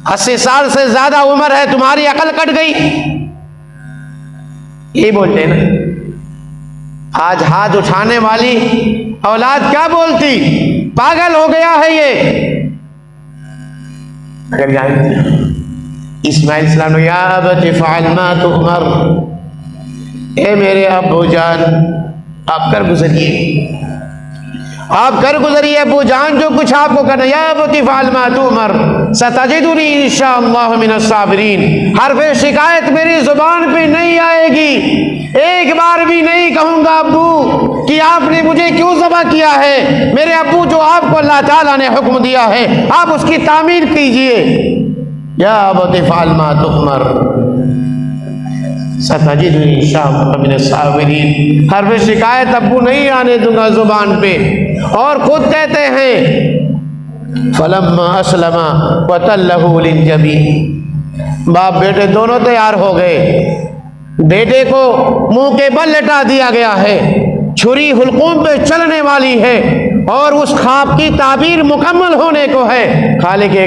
80 साल से ज्यादा उम्र है, तुम्हारी अकल कट गई, यही बोलते हैं ना। आज हाथ उठाने वाली औलाद क्या बोलती? पागल हो गया है ये। अगर जानते इस्माइल सलाम ने, या अबति फ़अल मा तुअमर, ए मेरे अब्बू जान आप कर गुजरिए, आप कर गुजरिए अब्बू जान जो कुछ आपको करना। या अबति फ़अल मा तुअमर सतजिदुनी इंशाअल्लाह मिनस साबिरीन। हर्फ़े शिकायत मेरी जुबान पे नहीं आएगी, एक बार भी नहीं कहूंगा अब्बू कि आपने मुझे क्यों ज़बह किया है। मेरे अब्बू जो आपको अल्लाह ताला ने हुक्म दिया है आप उसकी तामील कीजिए। या अबति फ़अल मा तुअमर सतजिदुनी इंशाअल्लाह मिनस साबिरीन। हर्फ़े शिकायत अब्बू नहीं आने दूंगा जुबान पे। और खुद कहते हैं फलम्मा अस्लमा वतल्लहु लिलजबीन, बाप बेटे दोनों तैयार हो गए। बेटे को मुंह के बल लेटा दिया गया है, छुरी हुल्कूम पे चलने वाली है और उस ख्वाब की ताबीर मुकम्मल होने को है। खालिक़े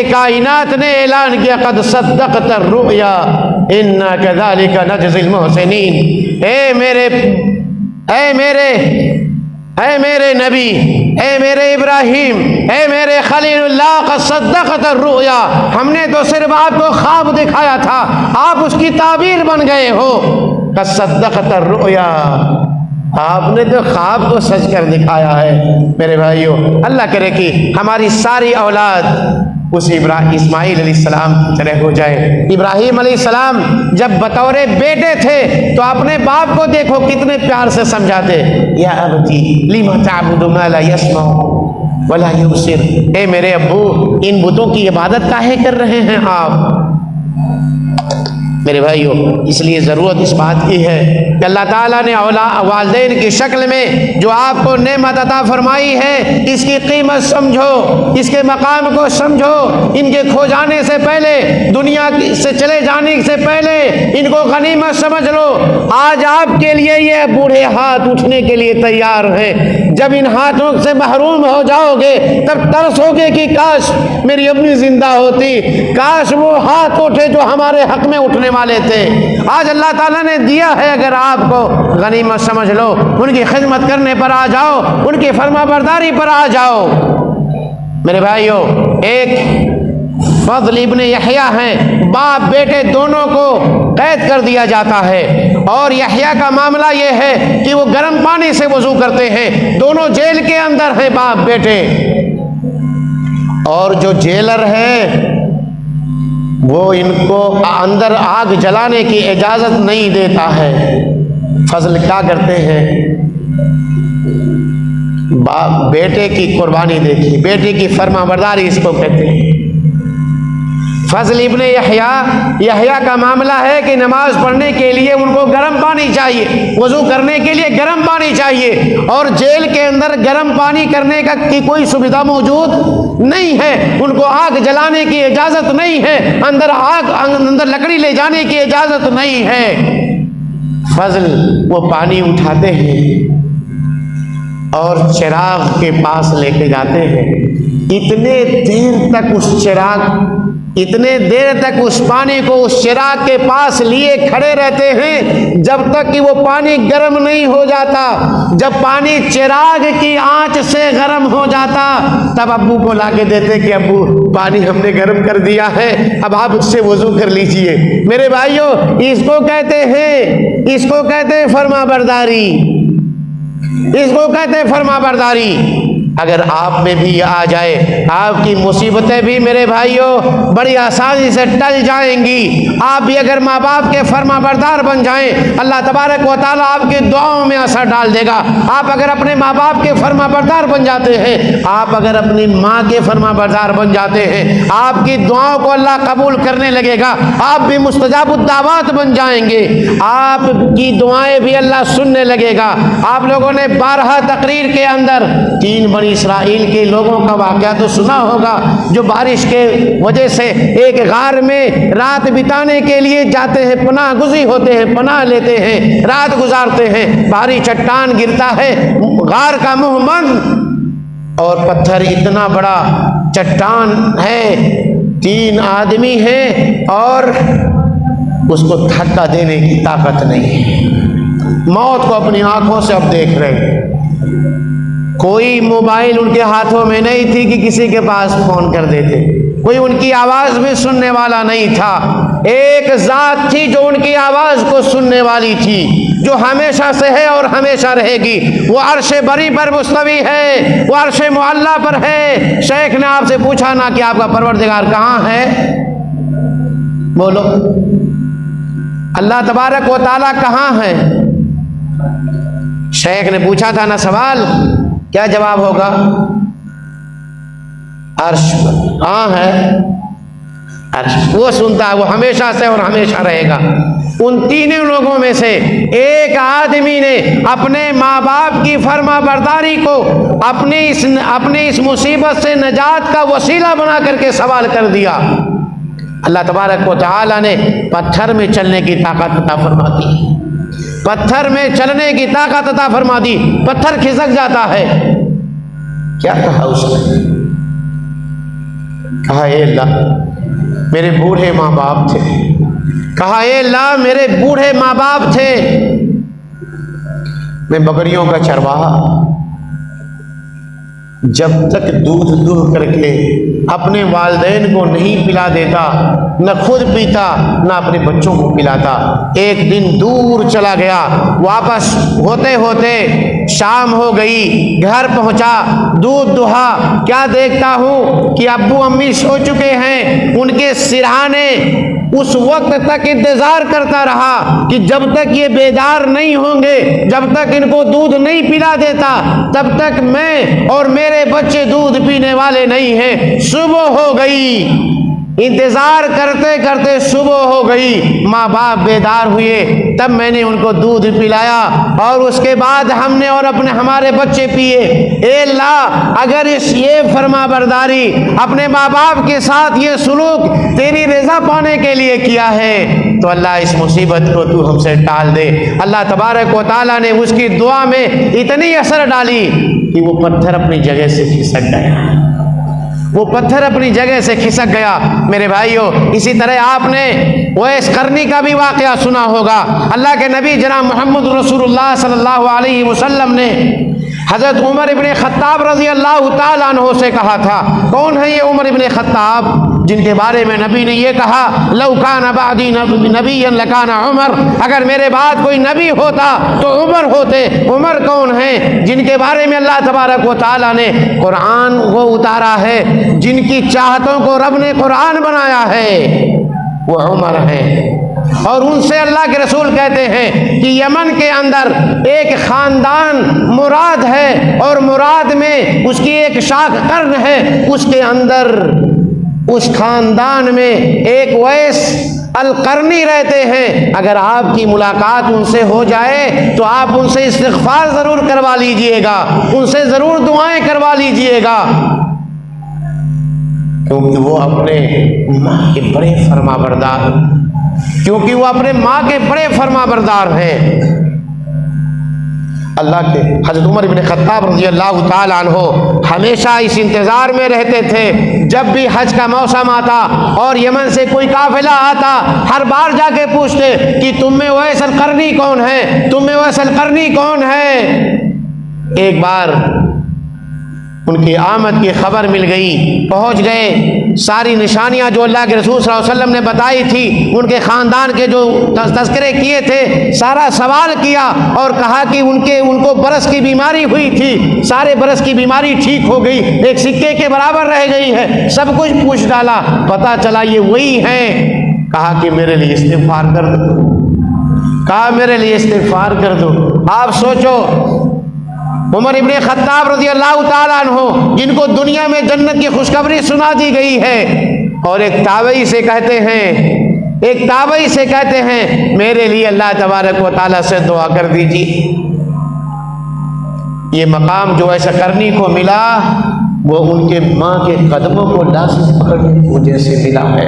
कायनात ने ऐलान किया, क़द सद्दक़त रुया इन्ना कज़ालिका नजज़िल मुहसिनीन। ऐ मेरे नबी, ऐ मेरे इब्राहिम, ऐ मेरे खलीलुल्लाह, क़द सद्दक़त रुया, हमने तो सिर्फ आपको ख्वाब दिखाया था, आप उसकी ताबीर बन गए हो। क़द सद्दक़त रुया, आपने तो ख्वाब को सच कर दिखाया है। मेरे भाइयों, अल्लाह करे कि हमारी सारी औलाद उस इस्माइल अलैहिस्सलाम की तरह हो जाए। इब्राहिम अलैहिस्सलाम जब बतौरे बेटे थे तो अपने बाप को देखो कितने प्यार से समझाते, या अबती लिमा ताबुदु मा ला यस्माउ वला युबसिर, ए मेरे अब्बू इन बुतों की इबादत काहे कर रहे हैं आप। मेरे भाइयों, इसलिए ज़रूरत इस बात की है कि अल्लाह ताला ने वालिदैन की शक्ल में जो आपको नेमत अता फरमाई है इसकी कीमत समझो, इसके मकाम को समझो। इनके खो जाने से पहले, दुनिया से चले जाने से पहले इनको गनीमत समझ लो। आज आपके लिए ये बूढ़े हाथ उठने के लिए तैयार हैं। जब इन हाथों से महरूम हो जाओगे तब तरसोगे कि काश मेरी अम्मी जिंदा होती, काश वो हाथ उठे जो हमारे हक में उठने वाले थे। आज अल्लाह ताला ने दिया है, अगर आपको गनीमत समझ लो, उनकी खिदमत करने पर आ जाओ, उनकी फरमाबरदारी पर आ जाओ। मेरे भाइयों, एक फज़ल इब्ने यहया हैं, बाप बेटे दोनों को कैद कर दिया जाता है और यहया का मामला ये है कि वो गर्म पानी से वजू करते हैं। दोनों जेल के अंदर हैं बाप बेटे, और जो जेलर है वो इनको अंदर आग जलाने की इजाज़त नहीं देता है। फजल क्या करते हैं, बाप बेटे की कुर्बानी देखी, बेटे की फरमाबरदारी इसको कहते हैं। फजल इब्ने यहया का मामला है कि नमाज पढ़ने के लिए उनको गर्म पानी चाहिए, वजू करने के लिए गर्म पानी चाहिए, और जेल के अंदर गर्म पानी करने की कोई सुविधा मौजूद नहीं है। उनको आग जलाने की इजाज़त नहीं है, अंदर लकड़ी ले जाने की इजाज़त नहीं है। फजल वो पानी उठाते हैं और चिराग के पास लेके जाते हैं। इतने देर तक उस पानी को उस चिराग के पास लिए खड़े रहते हैं जब तक कि वो पानी गर्म नहीं हो जाता। जब पानी चिराग की आंच से गर्म हो जाता तब अब्बू को लाके देते कि अब्बू पानी हमने गर्म कर दिया है, अब आप उससे वजू कर लीजिए। मेरे भाइयों, इसको कहते हैं फरमाबरदारी, इसको कहते हैं फरमाबरदारी। अगर आप में भी आ जाए, आपकी मुसीबतें भी मेरे भाइयों बड़ी आसानी से टल जाएंगी। आप भी अगर माँ बाप के फरमाबरदार बन जाएं, अल्लाह तबारक व तआला आपकी दुआओं में असर डाल देगा। आप अगर अपने माँ बाप के फरमाबरदार बन जाते हैं, आप अगर अपनी माँ के फरमाबरदार बन जाते हैं, आपकी दुआओं को अल्लाह कबूल करने लगेगा। आप भी मुस्तजाबुद्दावात बन जाएंगे, आपकी दुआएं भी अल्लाह सुनने लगेगा। आप लोगों ने 12 तकरीर के अंदर 3 बनी इसराइल के लोगों का वाक़या तो सुना होगा, जो बारिश के वजह से एक गार में रात बिताने के लिए जाते हैं, पनाह गुज़ी होते हैं, पनाह लेते हैं, रात गुजारते हैं। भारी चट्टान गिरता है, गार का मुंह बंद और पत्थर इतना बड़ा चट्टान है, 3 आदमी हैं और उसको धक्का देने की ताकत नहीं है। मौत को अपनी आंखों से अब देख रहे हैं। कोई मोबाइल उनके हाथों में नहीं थी कि किसी के पास फोन कर देते, कोई उनकी आवाज भी सुनने वाला नहीं था। एक जात थी जो उनकी आवाज को सुनने वाली थी, जो हमेशा से है और हमेशा रहेगी। वो अर्श बरी पर मुस्तवी है, वो अर्श मुअल्ला पर है। शेख ने आपसे पूछा ना कि आपका परवरदिगार कहाँ है, बोलो अल्लाह तबारक व तआला कहाँ है। शेख ने पूछा था ना सवाल, क्या जवाब होगा? अर्श पर। कहाँ है? अर्श। वो सुनता है, वो हमेशा से और हमेशा रहेगा। उन तीनों लोगों में से एक आदमी ने अपने माँ बाप की फर्मा बरदारी को अपने इस मुसीबत से नजात का वसीला बना करके सवाल कर दिया। अल्लाह तबारक व तआला ने पत्थर में चलने की ताकत अता फरमा दी, पत्थर में चलने की ताकत अता फरमा दी। पत्थर खिसक जाता है। क्या कहा उसने? कहा ए अल्लाह मेरे बूढ़े माँ बाप थे। कहा ए अल्लाह मेरे बूढ़े माँ बाप थे, मैं बकरियों का चरवाहा, जब तक दूध दूह करके अपने वालिदैन को नहीं पिला देता, न खुद पीता न अपने बच्चों को पिलाता। एक दिन दूर चला गया, वापस होते होते शाम हो गई, घर पहुंचा, दूध दुहा, क्या देखता हूं कि अब्बू अम्मी सो चुके हैं। उनके सिरहाने उस वक्त तक इंतजार करता रहा कि जब तक ये बेदार नहीं होंगे, जब तक इनको दूध नहीं पिला देता, तब तक मैं और मेरे बच्चे दूध पीने वाले नहीं हैं। सुबह हो गई, इंतजार करते करते सुबह हो गई, माँ बाप बेदार हुए, तब मैंने उनको दूध पिलाया और उसके बाद हमने और हमारे बच्चे पिए। ए अल्लाह अगर ये फर्मा बरदारी अपने माँ बाप के साथ ये सुलूक तेरी रज़ा पाने के लिए किया है तो अल्लाह इस मुसीबत को तू हमसे टाल दे। अल्लाह तबारक व तआला ने उसकी दुआ में इतनी असर डाली कि वो पत्थर अपनी जगह से खिसक गया, वो पत्थर अपनी जगह से खिसक गया। मेरे भाइयों, इसी तरह आपने उवैस करनी का भी वाक़या सुना होगा। अल्लाह के नबी जनाब मोहम्मद रसूलुल्लाह सल्लल्लाहु अलैहि वसल्लम ने हज़रत उमर इब्ने ख़त्ताब रज़ी अल्लाह तआला अन्हु से कहा था। कौन है ये उमर इब्ने ख़त्ताब, जिनके बारे में नबी ने ये कहा लौ कान बादी नबिय्यन लकाना उमर, अगर मेरे बाद कोई नबी होता तो उमर होते। उमर कौन है? जिनके बारे में अल्लाह तबारक व तआला ने कुरान को उतारा है, जिनकी चाहतों को रब ने कुरान बनाया है, वो उमर है। और उनसे अल्लाह के रसूल कहते हैं कि यमन के अंदर एक खानदान मुराद है और मुराद में उसकी एक शाख कर्न है, उसके अंदर उस खानदान में एक उवैस अल-करनी रहते हैं। अगर आपकी मुलाकात उनसे हो जाए तो आप उनसे इस्तिग़फ़ार ज़रूर करवा लीजिएगा, उनसे ज़रूर दुआएं करवा लीजिएगा, क्योंकि वो अपने माँ के बड़े फरमाबरदार, क्योंकि वो अपने माँ के बड़े फरमाबरदार हैं। अल्लाह के हज़रत उमर इब्ने ख़त्ताब रज़ी अल्लाह तआला अन्हु हमेशा इस इंतज़ार में रहते थे, जब भी हज का मौसम आता और यमन से कोई काफ़िला आता, हर बार जाके पूछते कि तुम में उवैस अल-करनी कौन है, तुम में उवैस अल-करनी कौन है। एक बार उनकी आमद की खबर मिल गई, पहुंच गए, सारी निशानियां जो अल्लाह के रसूल सल्लल्लाहु अलैहि वसल्लम ने बताई थी, उनके ख़ानदान के जो तज़किरे किए थे, सारा सवाल किया और कहा कि उनको बरस की बीमारी हुई थी, सारे बरस की बीमारी ठीक हो गई, एक सिक्के के बराबर रह गई है, सब कुछ पूछ डाला, पता चला ये वही हैं। कहा कि मेरे लिए इस्तिग़फ़ार कर दो, कहा मेरे लिए इस्तिग़फ़ार कर दो। आप सोचो, उमर इब्ने ख़त्ताब रज़ी अल्लाह तआला अन्हु, जिनको दुनिया में जन्नत की खुशखबरी सुना दी गई है, और एक ताबई से कहते हैं मेरे लिए अल्लाह तबारक व तआला से दुआ कर दीजिए। ये मकाम जो ऐसा करनी को मिला वो उनके माँ के कदमों को लाज़िम पकड़ने की वजह से मिला है।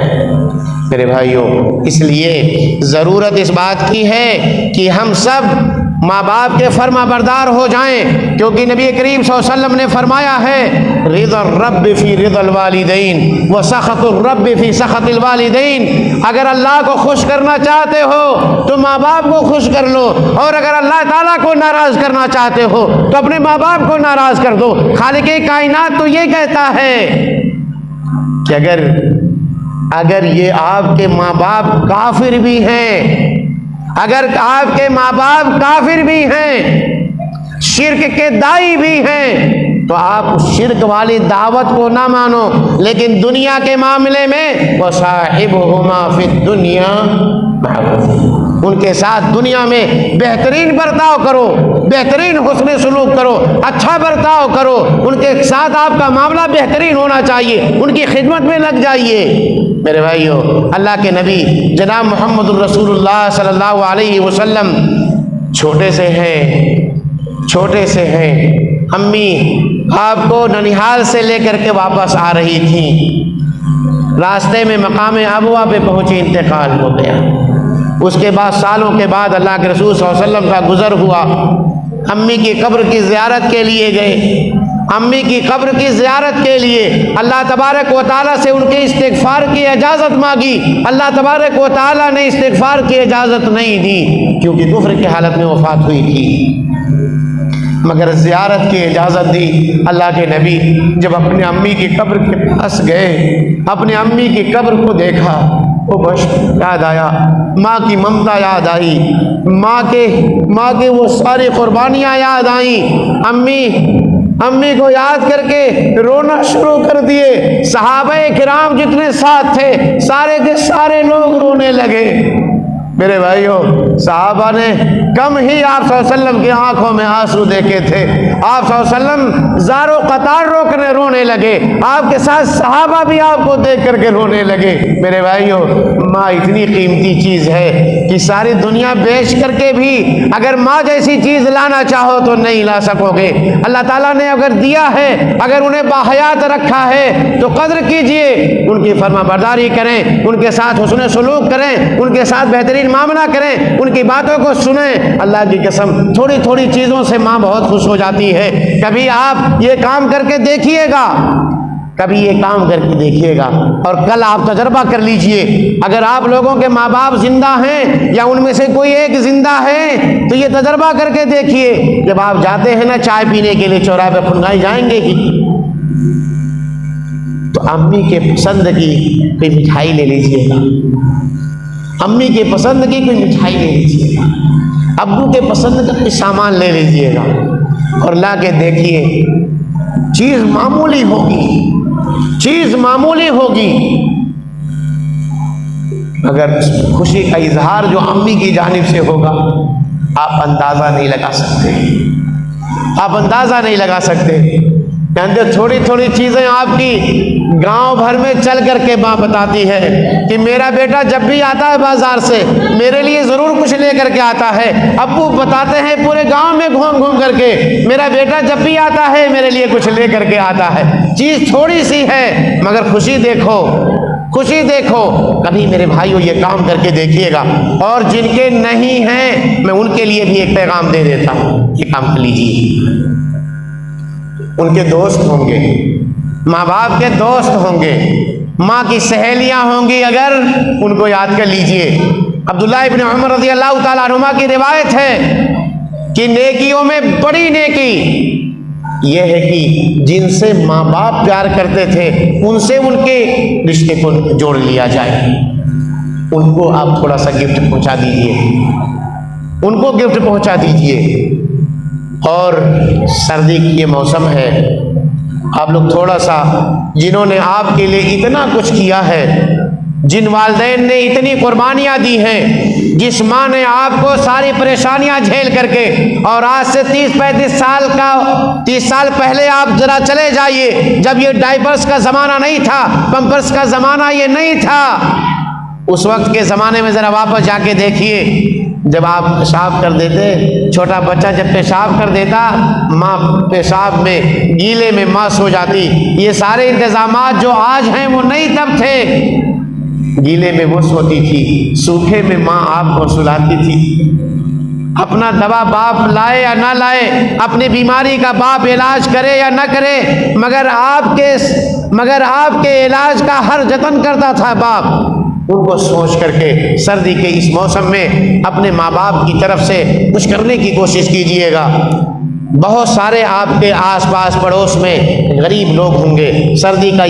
मेरे भाइयों, इसलिए ज़रूरत इस बात की है कि हम सब माँ बाप के फर्मा बरदार हो जाएं, क्योंकि नबी करीम सल्लल्लाहु अलैहि वसल्लम ने फरमाया है रिदल रब्ब फी रिदल वालिदैन व सखतुर रब्ब फी सखतिल वालिदैन। अगर अल्लाह को खुश करना चाहते हो तो माँ बाप को खुश कर लो, और अगर अल्लाह ताला को नाराज करना चाहते हो तो अपने माँ बाप को नाराज कर दो। खालिक कायनात तो ये कहता है कि अगर ये आपके माँ बाप काफिर भी हैं, अगर आपके माँ बाप काफिर भी हैं, शिर्क के दाई भी हैं, तो आप शिर्क वाली दावत को ना मानो, लेकिन दुनिया के मामले में वो साहिबुहुमा फिद दुनिया, उनके साथ दुनिया में बेहतरीन बर्ताव करो, बेहतरीन हुस्न सलूक करो, अच्छा बर्ताव करो, उनके साथ आपका मामला बेहतरीन होना चाहिए, उनकी खिदमत में लग जाइए। मेरे भाइयों, अल्लाह के नबी जनाब मोहम्मद रसूलुल्लाह सल्लल्लाहु अलैहि वसल्लम छोटे से हैं। अम्मी आपको ननिहाल से लेकर के वापस आ रही थी, रास्ते में मकाम अबवा पे पहुंची, इंतकाल हो गया। उसके बाद सालों के बाद अल्लाह के रसूल सल्लल्लाहु अलैहि वसल्लम का गुजर हुआ। अम्मी की कब्र की ज़ियारत के लिए गए। अम्मी की कब्र की ज़ियारत के लिए अल्लाह तबारक व तआला से उनके इस्तिग़फ़ार की इजाज़त मांगी। अल्लाह तबारक व तआला ने इस्तिग़फ़ार की इजाज़त नहीं दी, क्योंकि कुफ्र की हालत में वफ़ात हुई थी। मगर ज़ियारत की इजाज़त दी। अल्लाह के नबी जब अपने अम्मी की कब्र के पास गए, अपने अम्मी की कब्र को देखा, वो बस याद आया, माँ की ममता याद आई, माँ के वो सारी कुर्बानियाँ याद आई। अम्मी को याद करके रोना शुरू कर दिए। सहाबाए किराम जितने साथ थे सारे के सारे लोग रोने लगे। मेरे भाइयों, सहाबा ने कम ही आप सल्लल्लाहु अलैहि वसल्लम की आंखों में आंसू देखे थे। आप सल्लल्लाहु अलैहि वसल्लम ज़ारो कतार रोने लगे। आपके साथ सहाबा भी आपको देख करके रोने लगे। मेरे भाइयों, माँ इतनी कीमती चीज़ है कि सारी दुनिया बेच करके भी अगर माँ जैसी चीज़ लाना चाहो तो नहीं ला सकोगे। अल्लाह ताला ने अगर दिया है, अगर उन्हें बाहयात रखा है तो कद्र कीजिए, उनकी फरमाबरदारी करें, उनके साथ हुस्न सलूक करें, उनके साथ बेहतरीन मामला करें, उनकी बातों को सुनें। अल्लाह की कसम, थोड़ी थोड़ी चीज़ों से माँ बहुत खुश हो जाती है। कभी आप ये काम करके देखिएगा, कभी ये काम करके देखिएगा, और कल आप तजर्बा कर लीजिए। अगर आप लोगों के माँ बाप जिंदा हैं या उनमें से कोई एक जिंदा है तो ये तजर्बा करके देखिए। जब आप जाते हैं ना चाय पीने के लिए, चौराहे पे फुनगाई जाएंगे कि तो अम्मी के पसंद की कोई मिठाई ले लीजिएगा, अम्मी के पसंद की कोई मिठाई ले लीजिएगा, अब्बू के पसंद का कोई सामान ले लीजिएगा, और ला के देखिए, चीज़ मामूली होगी, मगर खुशी का इजहार जो अम्मी की जानिब से होगा आप अंदाज़ा नहीं लगा सकते। थोड़ी थोड़ी चीज़ें आपकी गांव भर में चल करके माँ बताती है कि मेरा बेटा जब भी आता है बाजार से मेरे लिए ज़रूर कुछ ले करके आता है। अब्बू बताते हैं पूरे गांव में घूम करके मेरा बेटा जब भी आता है मेरे लिए कुछ ले करके आता है। चीज़ थोड़ी सी है मगर खुशी देखो। कभी मेरे भाइयों ये काम करके देखिएगा। और जिनके नहीं हैं मैं उनके लिए भी एक पैगाम दे देता हूँ, ये काम कर लीजिए। उनके दोस्त होंगे, माँ बाप के दोस्त होंगे, माँ की सहेलियाँ होंगी, अगर उनको याद कर लीजिए। अब्दुल्लाह इब्न उमर रज़ी अल्लाह ताला अन्हुमा की रिवायत है कि नेकियों में बड़ी नेकी यह है कि जिनसे माँ बाप प्यार करते थे उनसे उनके रिश्ते को जोड़ लिया जाए। उनको आप थोड़ा सा गिफ्ट पहुँचा दीजिए, और सर्दी की ये मौसम है, आप लोग थोड़ा सा, जिन्होंने आपके लिए इतना कुछ किया है, जिन वालिदैन ने इतनी कुर्बानियाँ दी हैं, जिस माँ ने आपको सारी परेशानियाँ झेल करके, और आज से 30-35 साल पहले आप जरा चले जाइए, जब ये डायपर्स का ज़माना नहीं था, पंपर्स का ज़माना ये नहीं था, उस वक्त के ज़माने में ज़रा वापस जाके देखिए। जब आप पेशाब कर देते, छोटा बच्चा जब पेशाब कर देता, माँ पेशाब में गीले में माँ सो जाती। ये सारे इंतज़ामात जो आज हैं वो नहीं तब थे। गीले में वो सोती थी, सूखे में माँ आपको सुलाती थी। अपना दवा बाप लाए या ना लाए, अपनी बीमारी का बाप इलाज करे या ना करे, मगर आपके इलाज का हर जतन करता था बाप। उनको सोच करके सर्दी के इस मौसम में अपने माँ बाप की तरफ से कुछ करने की कोशिश कीजिएगा। बहुत सारे आपके आसपास पड़ोस में गरीब लोग होंगे। सर्दी का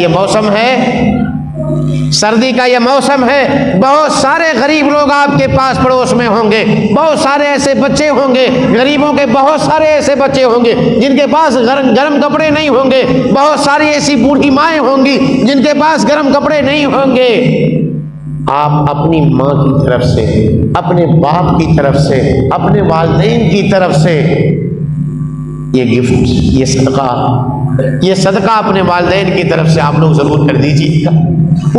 ये मौसम है, बहुत सारे गरीब लोग आपके पास पड़ोस में होंगे। बहुत सारे ऐसे बच्चे होंगे, गरीबों के बहुत सारे ऐसे बच्चे होंगे जिनके पास गर्म कपड़े नहीं होंगे। बहुत सारी ऐसी बूढ़ी माएँ होंगी जिनके पास गर्म कपड़े नहीं होंगे। आप अपनी माँ की तरफ से, अपने बाप की तरफ से, अपने वालिदैन की तरफ से ये गिफ्ट, ये सदका अपने वालिदैन की तरफ से आप लोग जरूर कर दीजिएगा।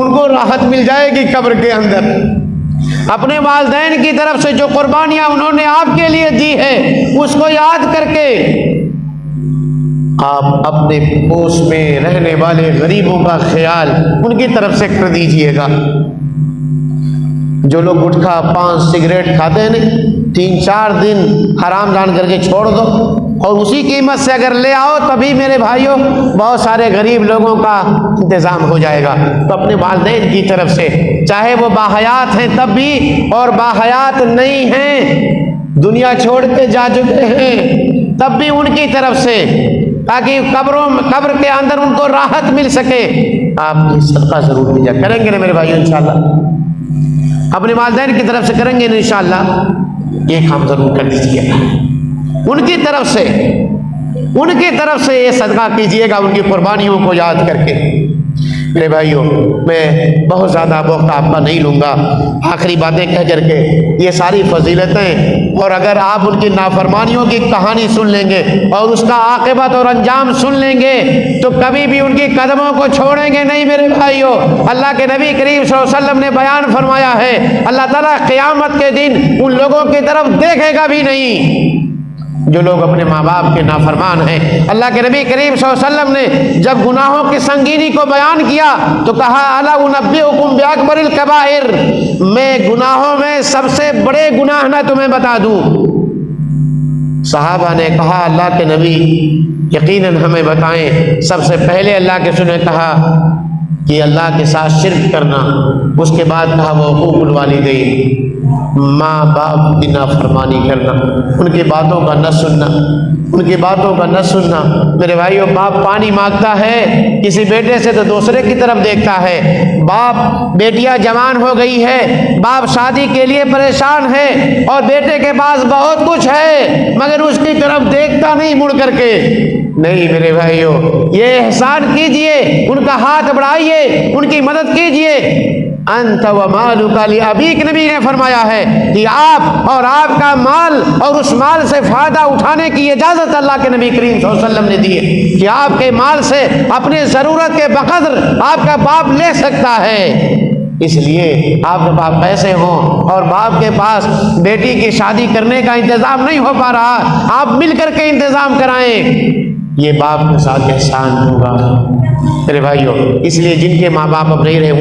उनको राहत मिल जाएगी कब्र के अंदर। अपने वालिदैन की तरफ से जो कुर्बानियां उन्होंने आपके लिए दी है, उसको याद करके आप अपने पोस में रहने वाले गरीबों का ख्याल उनकी तरफ से कर दीजिएगा। जो लोग गुटखा, पान, सिगरेट खाते हैं ना, 3-4 दिन हराम जान करके छोड़ दो और उसी कीमत से अगर ले आओ, तभी मेरे भाइयों बहुत सारे गरीब लोगों का इंतज़ाम हो जाएगा। तो अपने वालिदैन की तरफ से, चाहे वो बाहयात हैं तब भी और बाहयात नहीं हैं, दुनिया छोड़ के जा चुके हैं, तब भी उनकी तरफ से, ताकि कब्र के अंदर उनको राहत मिल सके, आप ये सदका जरूर भेजा करेंगे ना मेरे भाइयों। इंशाअल्लाह अपने वालिदैन की तरफ से करेंगे ना इंशाअल्लाह, ये काम जरूर कर दीजिएगा। उनकी तरफ से ये सदका कीजिएगा, उनकी कुर्बानियों को याद करके। मेरे भाइयों, मैं बहुत ज़्यादा वक्त आपका नहीं लूँगा। आखिरी बातें कह करके ये सारी फजीलतें, और अगर आप उनकी नाफरमानियों की कहानी सुन लेंगे और उसका आक़िबत और अंजाम सुन लेंगे, तो कभी भी उनकी कदमों को छोड़ेंगे नहीं मेरे भाइयों। अल्लाह के नबी करीम सल्लल्लाहु अलैहि वसल्लम ने बयान फरमाया है, अल्लाह ताला क़यामत के दिन उन लोगों की तरफ देखेगा भी नहीं जो लोग अपने माँ बाप के नाफरमान हैं। अल्लाह के नबी करीम सल्लल्लाहु अलैहि वसल्लम ने जब गुनाहों की संगीनी को बयान किया तो कहा, अला उनब्बिउकुम बिअकबरिल कबाइर, मैं गुनाहों में सबसे बड़े गुनाह ना तुम्हें बता दूं। सहाबा ने कहा, अल्लाह के नबी यकीनन हमें बताएं। सबसे पहले अल्लाह के रसूल ने कहा कि अल्लाह के साथ शिर्क करना। उसके बाद कहा वो हुकूकुल वालिदैन, माँ बाप की नाफरमानी करना, उनकी बातों का न सुनना। मेरे भाइयों, बाप पानी मांगता है किसी बेटे से तो दूसरे की तरफ देखता है। बाप, बेटियां जवान हो गई है, बाप शादी के लिए परेशान है और बेटे के पास बहुत कुछ है, मगर उसकी तरफ देखता नहीं मुड़ करके। नहीं मेरे भाइयों, ये एहसान कीजिए, उनका हाथ बढ़ाइए, उनकी मदद कीजिए। अंत व मालुका लिअबीक, नबी ने फरमाया है कि आप और आपका माल और उस माल से फायदा उठाने की इजाजत अल्लाह के नबी करीम सल्लल्लाहु अलैहि वसल्लम ने दी है कि आपके माल से अपनी जरूरत के बकदर आपका बाप ले सकता है। इसलिए आपके पास पैसे हों और बाप के पास बेटी की शादी करने का इंतजाम नहीं हो पा रहा, आप मिल करके इंतजाम कराएं, ये बाप के साथ एहसान होगा मेरे भाइयों। इसलिए जिनके माँ बाप अब नहीं रहे,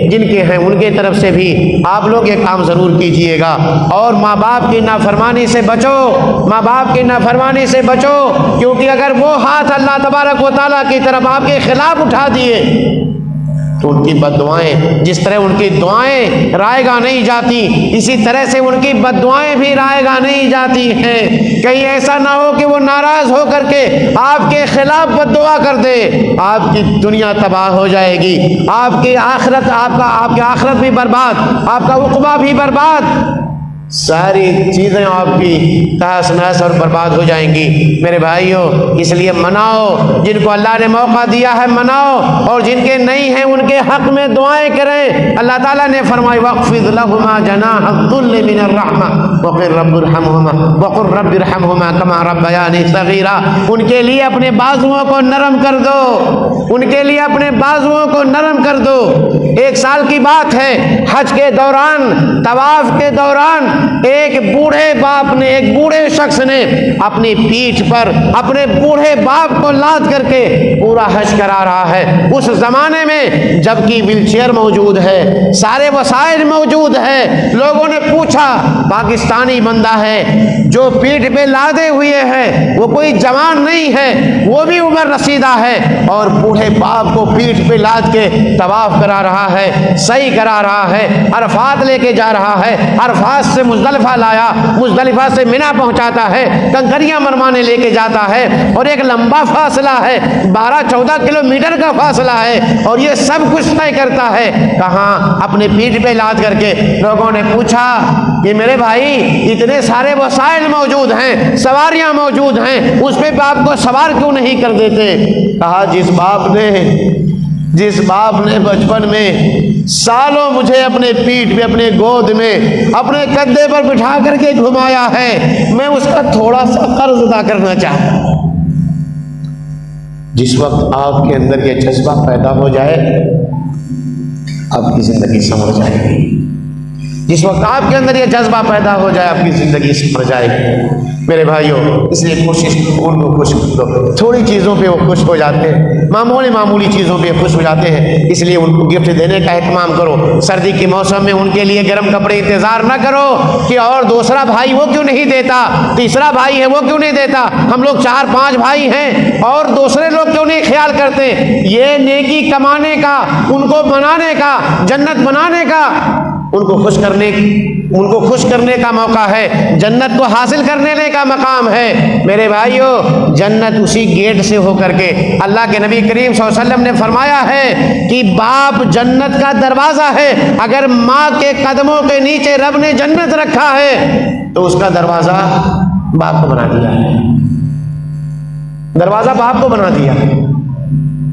जिनके हैं उनके तरफ से भी आप लोग ये काम ज़रूर कीजिएगा। और माँ बाप की नाफरमानी से बचो, क्योंकि अगर वो हाथ अल्लाह तबारक व तआला की तरफ आपके खिलाफ उठा दिए तो उनकी बद्दुआएं, जिस तरह उनकी दुआएं रायगा नहीं जाती, इसी तरह से उनकी बद्दुआएं भी रायगा नहीं जाती हैं। कहीं ऐसा ना हो कि वो नाराज हो करके आपके खिलाफ बद्दुआ कर दे, आपकी दुनिया तबाह हो जाएगी, आपकी आखिरत भी बर्बाद, आपका उक़बा भी बर्बाद, सारी चीज़ें आपकी तहस नहस और बर्बाद हो जाएंगी मेरे भाइयों। इसलिए मनाओ, जिनको अल्लाह ने मौका दिया है मनाओ, और जिनके नहीं हैं उनके हक़ में दुआएं करें। अल्लाह ताला ने फरमाया, वक़्फ़िज़ लहुमा जनाहज़्ज़ुल्लि मिनर रहमा वक़ुल रब्बिरहमहुमा कमा रब्बयानी सग़ीरा। उनके लिए अपने बाजुओं को नरम कर दो, उनके लिए अपने बाजुओं को नरम कर दो। एक साल की बात है, हज के दौरान, तवाफ के दौरान एक बूढ़े बाप ने, एक बूढ़े शख्स ने अपनी पीठ पर अपने बूढ़े बाप को लाद करके पूरा हज करा रहा है। उस जमाने में जबकि व्हीलचेयर मौजूद है, सारे वसाइल मौजूद है, लोगों ने पूछा पाकिस्तानी बंदा है जो पीठ पे लादे हुए है, वो कोई जवान नहीं है, वो भी उम्र रसीदा है और बूढ़े बाप को पीठ पे लाद के तवाफ करा रहा है, सही करा रहा है, अरफात लेके जा रहा है, अरफात से मुजदलिफा लाया, मुजदलिफा से मिना पहुंचाता है, कंकरियां मरवाने लेके जाता है और एक लंबा फासला है, 12-14 किलोमीटर का फासला है और ये सब कुछ तय करता है कहाँ? अपने पीठ पे लाद करके। लोगों ने पूछा कि मेरे भाई इतने सारे वसाइल मौजूद हैं, सवारियां मौजूद हैं, उस पे बाप को सवार क्यों नहीं कर देते? कहा जिस बाप ने बचपन में सालों मुझे अपने पीठ पे, अपने गोद में, अपने कंधे पर बिठा करके घुमाया है, मैं उसका थोड़ा सा कर्ज अदा करना चाहता हूं। जिस वक्त आपके अंदर ये जज्बा पैदा हो जाए आपकी जिंदगी संवर जाएगी। जिस वक्त आपके अंदर ये जज्बा पैदा हो जाए आपकी जिंदगी संवर जाएगी। मेरे भाइयों, इसलिए कोशिश करो उनको खुश करो। थोड़ी चीज़ों पे वो खुश हो जाते हैं, मामूली चीज़ों पे खुश हो जाते हैं, इसलिए उनको गिफ्ट देने का एहतमाम करो। सर्दी के मौसम में उनके लिए गर्म कपड़े इंतज़ार ना करो कि और दूसरा भाई वो क्यों नहीं देता, तीसरा भाई है वो क्यों नहीं देता, हम लोग 4-5 भाई हैं और दूसरे लोग क्यों नहीं ख्याल करते। ये नेकी कमाने का, उनको बनाने का, जन्नत बनाने का, उनको खुश करने का मौका है, जन्नत को हासिल करने का मकाम है। मेरे भाइयों, जन्नत उसी गेट से होकर के, अल्लाह के नबी करीम सल्लल्लाहु अलैहि वसल्लम ने फरमाया है कि बाप जन्नत का दरवाज़ा है। अगर माँ के कदमों के नीचे रब ने जन्नत रखा है तो उसका दरवाज़ा बाप को बना दिया है, दरवाज़ा बाप को बना दिया।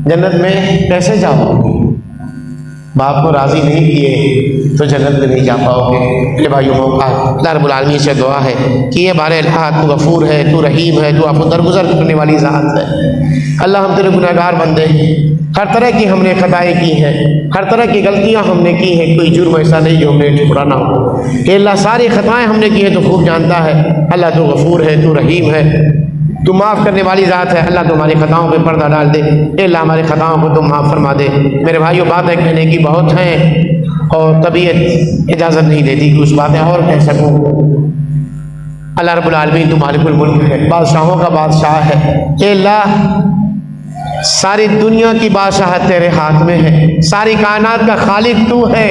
जन्नत में कैसे जाओगे? बाप को राज़ी नहीं किए तो जन्नत में नहीं जा पाओगे। मेरे भाइयों, मौका अल्लाह रब्बुल आलमीन से दुआ है कि ये बारे अल्लाह तू गफूर है, तू रहीम है, तू आपको दरगुजर करने वाली ज़ात है। अल्लाह हम तेरे गुनहगार बंदे हैं, हर तरह की हमने खताएँ की हैं, हर तरह की गलतियाँ हमने की हैं, कोई जुर्म ऐसा नहीं जो हमने छुड़ा ना हो। कि अल्लाह सारी खताएँ हमने की हैं तो खूब जानता है। अल्लाह तू गफूर है, तू रहीम है, तू माफ़ करने वाली ज़ात है। अल्लाह तो हमारी ख़ताओं पे पर्दा डाल दे। अल्लाह हमारी ख़ताओं को तुम माफ़ फरमा दे। मेरे भाइयों, बातें कहने की बहुत हैं और तबीयत इजाज़त नहीं देती कि उस बातें और कह सकूँ। अल्लाह रब्बुल आलमीन तू मालिकुल मुल्क है, बादशाहों का बादशाह है। अल्लाह सारी दुनिया की बादशाहत तेरे हाथ में है, सारी कायनात का खालिक तू है।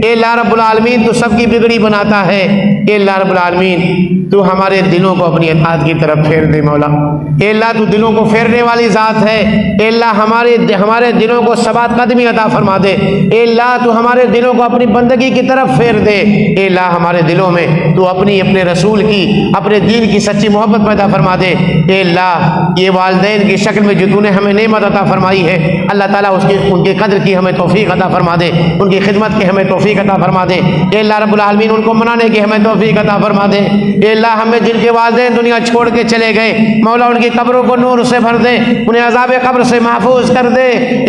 अल्लाह रब्बुल आलमीन तू सबकी बिगड़ी बनाता है। अल्लाह रब्बुल आलमीन तू हमारे दिलों को अपनी इताअत की तरफ फेर दे मौला। अल्लाह तू दिलों को फेरने वाली ज़ात है। अल्लाह हमारे दिलों को सबात कदमी अता फरमा दे। अल्लाह तू हमारे दिलों को अपनी बंदगी की तरफ फेर दे। अल्लाह हमारे दिलों में तू अपने रसूल की, अपने दीन की सच्ची मोहब्बत पैदा फरमा दे। अल्लाह ये वालिदैन की शक्ल में जो तूने हमें नेमत अता फरमाई है, अल्लाह ताला उनके कदर की हमें तौफीक अता फरमा दे, उनकी खिदमत की हमें तौफीक अता फरमा दे। अल्लाह रब्बुल आलमीन उनको मनाने की हमें तौफीक अता फरमा दे। अल्लाह हमें जिनके वालिदैन दुनिया छोड़ के चले गए, मौला उनकी कब्रों को नूर से भर दे, उन्हें अज़ाब कब्र से महफूज कर दे।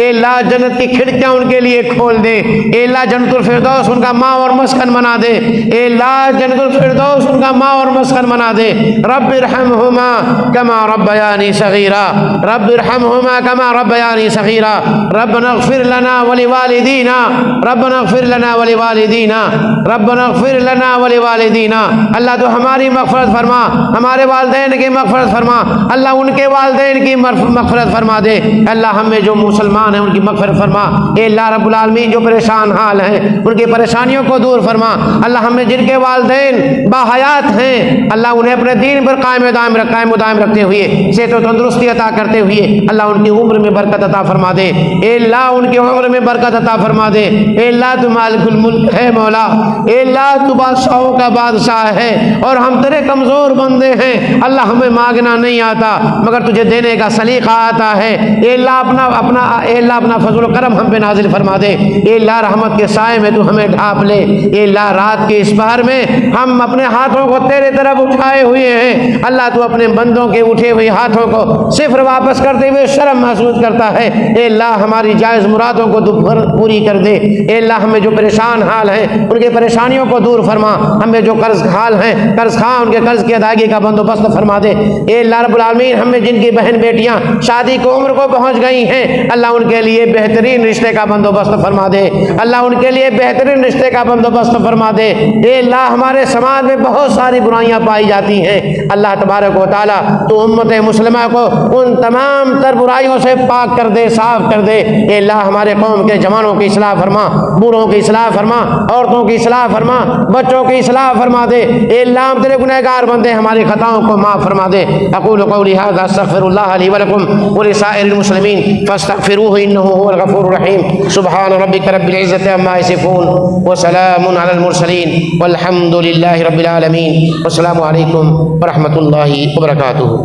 अल्लाह जन्नत की खिड़कियाँ उनके लिए खोल दे। अल्लाह जन्नतुल फिरदौस उनका माँ और मस्कन बना दे। अल्लाह जन्नतुल फिरदौस उनका माँ और मस्कन बना दे। रब्बिरहमहुमा कमा रब्बयानी सगीरा, रब्बिरहमहुमा कमा रब्बयानी सगीरा, रब्बना इग़फिर लना व लिवालिदीना, रब्बना इग़फिर लना व लिवालिदीना, रब्बना इग़फिर लना व लिवालिदीना। अल्लाह तो हमारी मग़फ़िरत फरमा, हमारे वालिदैन की मग़फ़िरत फरमा। अल्लाह उनके वालिदैन की मग़फ़िरत फरमा दे। अल्लाह हमें जो मुसलमान हैं उनकी मग़फ़िरत फरमा। अल्लाह रब्बुल आलमीन जो परेशान हाल हैं उनकी परेशानियों को दूर फरमा। अल्लाह हमें जिनके वालिदैन बाहयात हैं, अल्लाह उन्हें अपने दीन पर कायम दायम रखते हुए सेहत व तंदुरुस्ती अता करते हुए अल्लाह उनकी उम्र में बरकत अता फरमा दे। अल्लाह उनकी उम्र में बरकत अता फरमा दे। अल्लाह तू मालिकुल मुल्क है मौला। अल्लाह तू बादशाहों का बादशाह है और हम तेरे कमज़ोर बंदे हैं अल्लाह, हमें मांगना नहीं आता मगर तुझे देने का सलीका आता है। ए अल्लाह अपना फजल करम हम पे नाजिल फरमा दे। ए अल्लाह रहमत के साए में तू हमें ढाप ले। ए अल्लाह रात के इस पहर में हम अपने हाथों को तेरे तरफ उठाए हुए हैं अल्लाह, तू अपने बंदों के उठे हुए हाथों को सिफर वापस करते हुए शर्म महसूस करता है। ए अल्लाह हमारी जायज़ मुरादों को तू पूरी कर दे। ए अल्लाह हमें जो परेशान हाल हैं उनके परेशानियों को दूर फरमा, हमें जो कर्ज हाल हैं कर्ज खां उनके कर्ज की अदायगी का बंदोबस्त फरमा दे। ए अल्लाह रब्बुल आलमीन हमें जिनकी बहन बेटियां शादी की उम्र को पहुंच गई हैं अल्लाह उनके लिए बेहतरीन रिश्ते का बंदोबस्त फरमा दे। अल्लाह उनके लिए बेहतरीन रिश्ते का बंदोबस्त फरमा दे। ए अल्लाह हमारे समाज में बहुत सारी बुराइयां पाई जाती हैं अल्लाह तबारक व तआला तो उम्मत मुस्लिमा को उन तमाम तर बुराइयों से पाक कर दे, साफ कर दे। ए अल्लाह हमारे कौम के जवानों की इस्लाह फरमा, बूढ़ों की इस्लाह फरमा, औरतों की इस्लाह फरमा, बच्चों की इस्लाह फरमा दे। ए अल्लाह हम तेरे गुनहगार बंदे, हमारी खताओं को माफ़ फरमा दे। अक़ूलु क़ौली हाज़ा अस्तग़फ़िरुल्लाह ली व लकुम व लिसाइरिल मुस्लिमीन फ़स्तग़फ़िरूहु इन्नहु हुवल गफ़ूरुर रहीम। सुब्हान रब्बिका रब्बिल इज़्ज़ति अम्मा यसिफ़ून व सलामुन अलल मुरसलीन वल्हम्दुलिल्लाहि रब्बिल आलमीन। अस्सलामु अलैकुम व रहमतुल्लाहि व बरकातुहू।